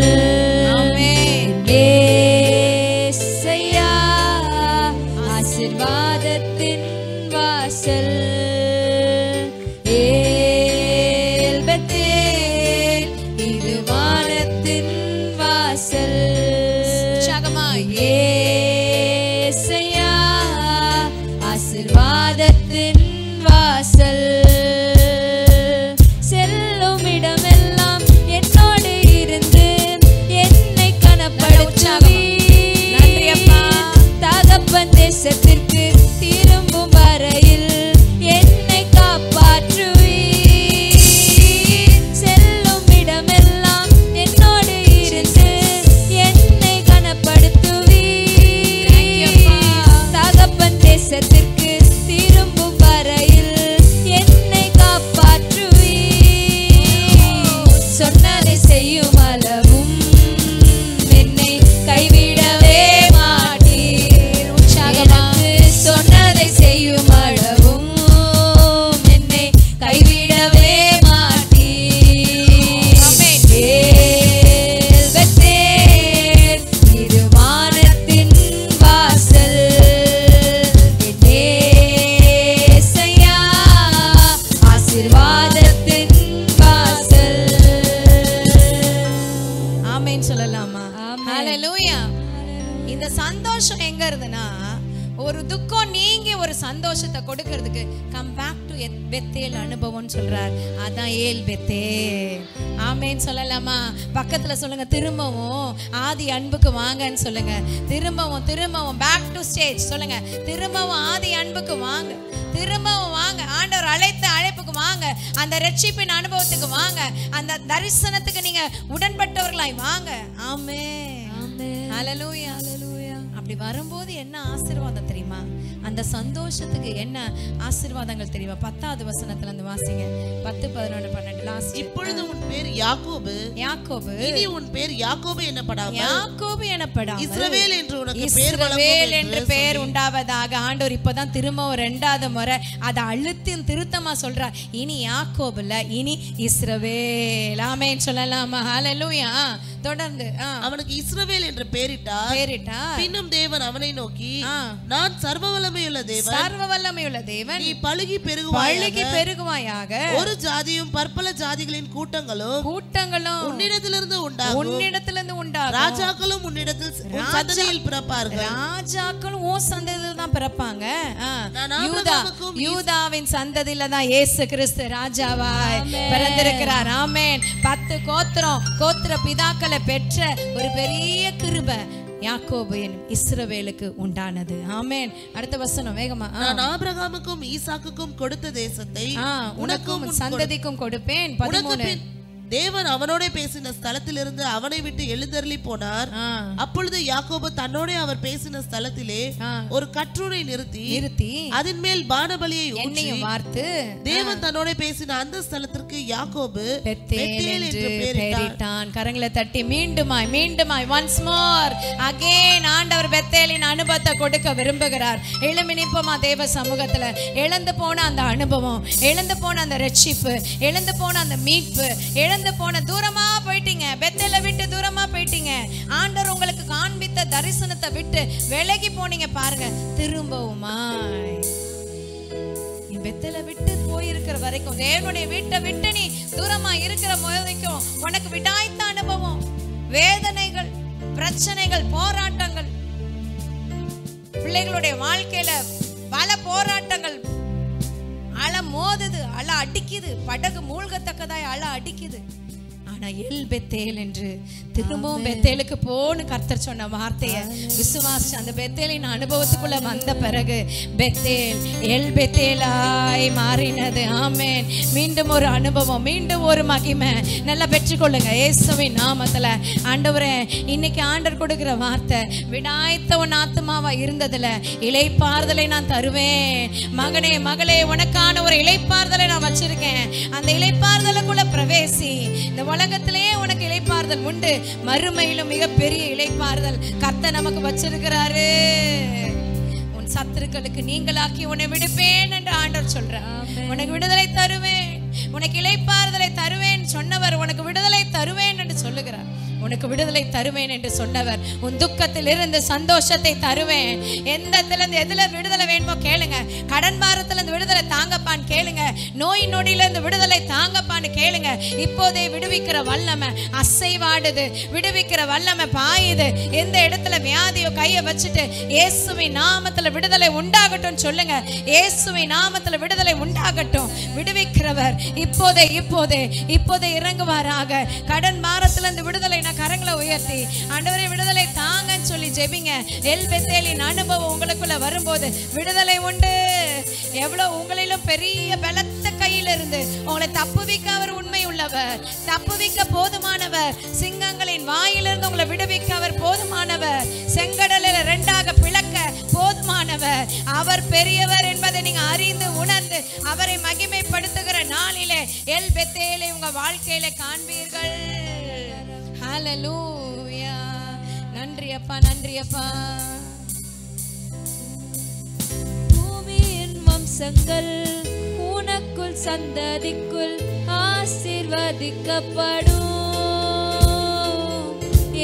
ஆமென். ஏசையா, ஆசீர்வாதத்தின் வாசல். ஏல் பெத்தேல், இது வானத்தின் வாசல். உற்சாகமாய். ஏசையா, ஆசீர்வாதத்தின் வாசல். செல்லும் இடமெல்லாம் என்னோடு இருந்து என்னை கனப்படுத்துவி. நன்றி அப்பா. தகப்பன் தேசத்திற்கு திரும்பும் வரையில் என்னை காப்பாற்றுவி. செல்லும் இடமெல்லாம் என்னோடு இருந்து என்னை கனப்படுத்துவி. தகப்பன் தேசத்திற்கு திரும்பும் வரையில் என்னை காப்பாற்றுவி. சொன்னதை செய்யும் அளவும் என்னை கைவிடவே மாட்டீர். உற்சாகமாக சொன்னதை செய்யும் அளவும் என்னை கைவிடவே மாட்டீர். ஆமென். ஏல் பெத்தேல், இது வானத்தின் வாசல். என் ஏசையா, ஆசீர்வாதத்தின் வாசல். ஆமென் சொல்லலாமா? ஆமென். ஹல்லேலூயா. இந்த சந்தோஷம் எங்க இருந்துன்னா, ஒரு துக்கம் நீங்க ஒரு சந்தோஷத்தை கொடுக்கிறதுக்கு கம் பேக் டு பெத்தேல் அனுபவம் சொல்றார். அதான் ஏல் பெத்தேல். ஆமென் சொல்லலாமா? பக்கத்துல சொல்லுங்க, திரும்பவும் ஆதி அன்புக்கு வாங்கன்னு சொல்லுங்க. திரும்பவும் பேக் டு ஸ்டேஜ் சொல்லுங்க. திரும்பவும் ஆதி அன்புக்கு வாங்க, திரும்பவும் வாங்க. ஆண்டவர் அழைத்த அழைப்புக்கு வாங்க, அந்த ரட்சிப்பின் அனுபவத்துக்கு வாங்க, அந்த தரிசனத்துக்கு நீங்க உடன்பட்டவர்களாய் வாங்க. ஆமென். ஆமென். ஹல்லேலூயா. அப்படி வரும்போது என்ன ஆசீர்வாதம் தெரியுமா? அந்த சந்தோஷத்துக்கு என்ன ஆசீர்வாதங்கள் தெரியுமா? 10வது வசனத்துல இருந்து வாசிங்க. 10, 11, 12 லாஸ்ட். இப்பொழுது உன் பேர் யாக்கோபு, இனி உன் பேர் யாக்கோபு எனப்படாமல் இஸ்ரவேல் என்று உனக்கு இஸ்ரவேல் என்று பெயர் உண்டாவதாக. ஆண்டவர் இப்பதான் திரும்பவும் 2வது முறை அதை அழுத்தியும் திருத்தமா சொல்றார். இனி யாக்கோபு இல்ல, இனி இஸ்ரவேல். ஆமென் சொல்லலாமா? ஹல்லேலூயா. தொடர்ந்து அவனுக்கு இஸ்ரவேல் என்று பெயரிட்டார். பின்னும் தேவன் அவனை நோக்கி, நான் சர்வ வல்லமையுள்ள தேவன், நீ பலுகி பெருகுவாயாக. ஒரு ஜாதியும் பற்பல ஜாதிகளின் கூட்டங்களும் உன்னிடத்திலிருந்து உண்டாகும். ராஜாக்களும் உன்னிடத்தில் உன் சந்ததியில் பிறப்பார்கள். ராஜாக்களும் உன் சந்ததியில் தான் பிறப்பாங்க. யூதாவின் சந்ததியில தான் இயேசு கிறிஸ்து ராஜாவாய் பிறந்திருக்கிறார். ஆமென். 10 கோத்திர பிதாக்களை பெற்ற ஒரு பெரிய கிருபை யாக்கோபு எனும் இஸ்ரவேலுக்கு உண்டானது. ஆமென். அடுத்த வசனம் வேகமா. நான் ஆபிரகாமுக்கும் ஈசாக்குக்கும் கொடுத்த தேசத்தை உனக்கும் சந்ததிக்கும் கொடுப்பேன். 13 தேவன் அவனோட பேசின ஸ்தலத்திலிருந்து அவனை விட்டு எழுந்தருளி போனார். அப்பொழுது யாக்கோபு தன்னோட அவர் பேசின ஸ்தலத்திலே ஒரு கற்றுனை நிறுத்தி அதன் மேல் பானபலியை ஊற்றி வார்த்து தேவன் தன்னோட பேசின அந்த ஸ்தலத்திற்கு யாக்கோபு பெத்தேல் என்று பெயரிட்டான். கரங்களை தட்டி மீண்டுமாய் once more again ஆண்டவர் பெத்தேலின் அனுபவத்தை கொடுக்க விரும்புகிறார். எழும்பி நிற்போமா தேவ சமூகத்துல. இழந்து போன அந்த அனுபவம், இழந்து போன அந்த ரட்சிப்பு, இழந்து போன அந்த மீட்பு, இழந்து போன தூரமா போயிட்டீங்க, பெத்தேலை விட்டு தூரமா போயிட்டீங்க, ஆண்டவர் உங்களுக்கு காண்பித்த தரிசனத்தை விட்டு விலகி போனீங்க பாருங்க. திரும்பவுமா நீ பெத்தேலை விட்டு போயிருக்கிற வரைக்கும், தேவனுடைய வீட்டை விட்டு நீ தூரமா இருக்கிற வரைக்கும் உனக்கு விடாய்த்த அனுபவம், வேதனைகள், பிரச்சனைகள், போராட்டங்கள், பிள்ளைகளுடைய வாழ்க்கையில பல போராட்டங்கள், அலை மோதுது, அலை அடிக்குது, படகு மூழ்கத்தக்கதாய் அலை அடிக்குது. ஆனா எல் பெத்தேல் என்று திரும்பவும் பெத்தேலுக்கு போன்னு கர்த்தர் சொன்ன வார்த்தையை விசுவாசிச்சு அந்த பெத்தேலின் அனுபவத்துக்குள்ள வந்த பிறகு பெத்தேல் எல் பெத்தேலாய் மாறினது. ஆமென். மீண்டும் ஒரு அனுபவம், மீண்டும் ஒரு மகிமை நல்லா பெற்றுக்கொள்ளுங்க இயேசுவின் நாமத்துல. ஆண்டவரே, இன்னைக்கு ஆண்டவர் கொடுக்கிற வார்த்தை, விடாய்த்த உன் ஆத்துமாவா இருந்ததுல இளைப்பாறுதலை நான் தருவேன். மகனே மகளே, உனக்கான ஒரு இளைப்பாறுதலை நான் வச்சிருக்கேன். அந்த இளைப்பாறுதலுக்குள்ள பிரவேசி. இந்த உலகத்திலேயே உனக்கு இளைப்பாறுதல் உண்டு, மறுமையிலும் மிகப்பெரிய இளைப்பாறுதல் கர்த்தர் நமக்கு வச்சிருக்கிறாரு. உன் சத்துருக்களுக்கு நீங்களாக்கி உன்னை விடுப்பேன் என்று ஆண்டவர் சொல்றார். உனக்கு விடுதலை தருவேன், உனக்கு இளைப்பாறுதலை தருவேன் சொன்னவர் உனக்கு விடுதலை தருவேன் என்று சொல்லுகிறார். உனக்கு விடுதலை தருவேன் என்று சொன்னவர் உன் துக்கத்தில் இருந்து சந்தோஷத்தை தருவேன். எதுல விடுதலை வேணுமோ கேளுங்க. கடன் பாரத்துல இருந்து விடுதலை தாங்கப்பான்னு கேளுங்க. நோய் நொடியில இருந்து விடுதலை தாங்கப்பான்னு கேளுங்க. இப்போதே விடுவிக்கிற வல்லமை அசைவாடுது, விடுவிக்கிற வல்லமை பாயுது. எந்த இடத்துல வியாதியோ கையை வச்சுட்டு இயேசுவின் நாமத்துல விடுதலை உண்டாகட்டும் சொல்லுங்க. இயேசுவின் நாமத்துல விடுதலை உண்டாகட்டும். விடுவிக்கிறவர் இப்போதே இறங்குவாராக. கடன் பாரத்துல இருந்து விடுதலை கரங்களை உயர்த்தி ஆண்டவரே விடுதலை தாங்கன்னு சொல்லி ஜெபிங்க. எல் பெத்தேலின் அனுபவம் உங்களுக்குள்ள வரும்போது விடுதலை உண்டு. எவ்வளவு உங்களிலும் பெரிய பலத்த கையில இருந்து உங்களை தப்புவிக்க அவர் உண்மை உள்ளவர், தப்புவிக்க போதுமானவர். சிங்கங்களின் வாயிலிருந்து உங்களை விடுவிக்க அவர் போதுமானவர். செங்கடலில் இரண்டாக பிளக்க போதுமானவர். அவர் பெரியவர் என்பதை நீங்க அறிந்து உணர்ந்து அவரை மகிமைப்படுத்துகிற நாளிலே எல் பெத்தேலை உங்க வாழ்க்கையில காண்பீர்கள். ஹல்லேலூயா. நன்றி அப்பா, நன்றி அப்பா. பூமியின் வம்சங்கள் உனக்குள் சந்ததிக்குள் ஆசீர்வதிக்கப்படும்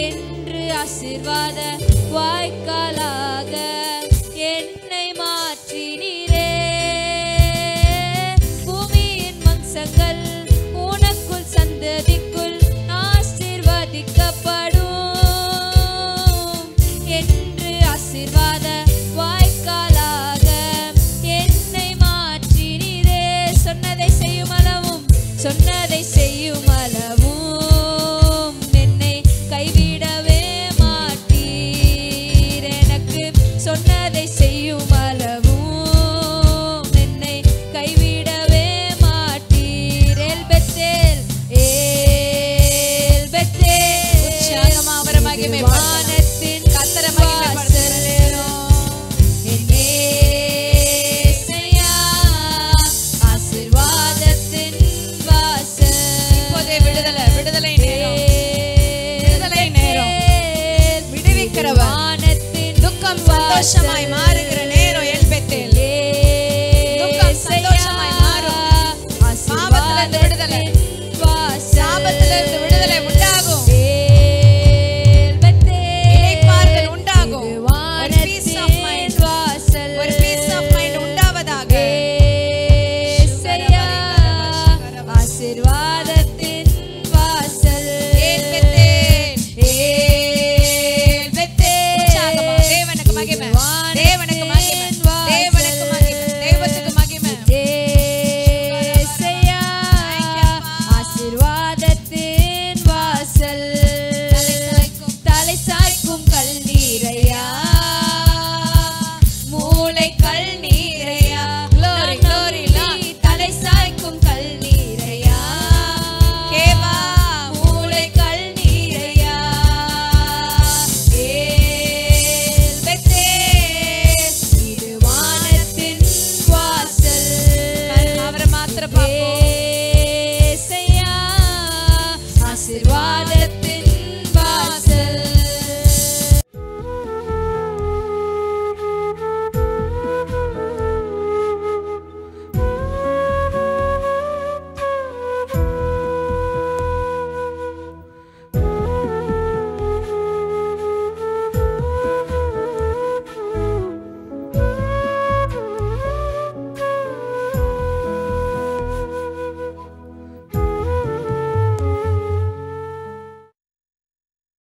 என்று ஆசீர்வாத வாய்க்காலாக என்னை மாற்றினீரே. பூமியின் வம்சங்கள் உனக்குள் சந்ததிக்குள் ஆசீர்வதிக்கப்படும் என்று ஆசீர்வாத வாய்க்காலாக என்னை மாற்றினீரே. சொன்னதை செய்யும் அளவும் என்னை கைவிடவே மாட்டீர். எனக்கு சொன்னதை செய்யும் அளவும் என்னை கைவிடவே மாட்டீர். எல் பெத்தேல் வானத்தின் கர்த்தரை ஆசீர்வாதத்தின் வாசல். இப்போதே விடுதலை நேரம். விடுவிக்கிறவர் துக்கம் சந்தோஷமாய் மாறுக.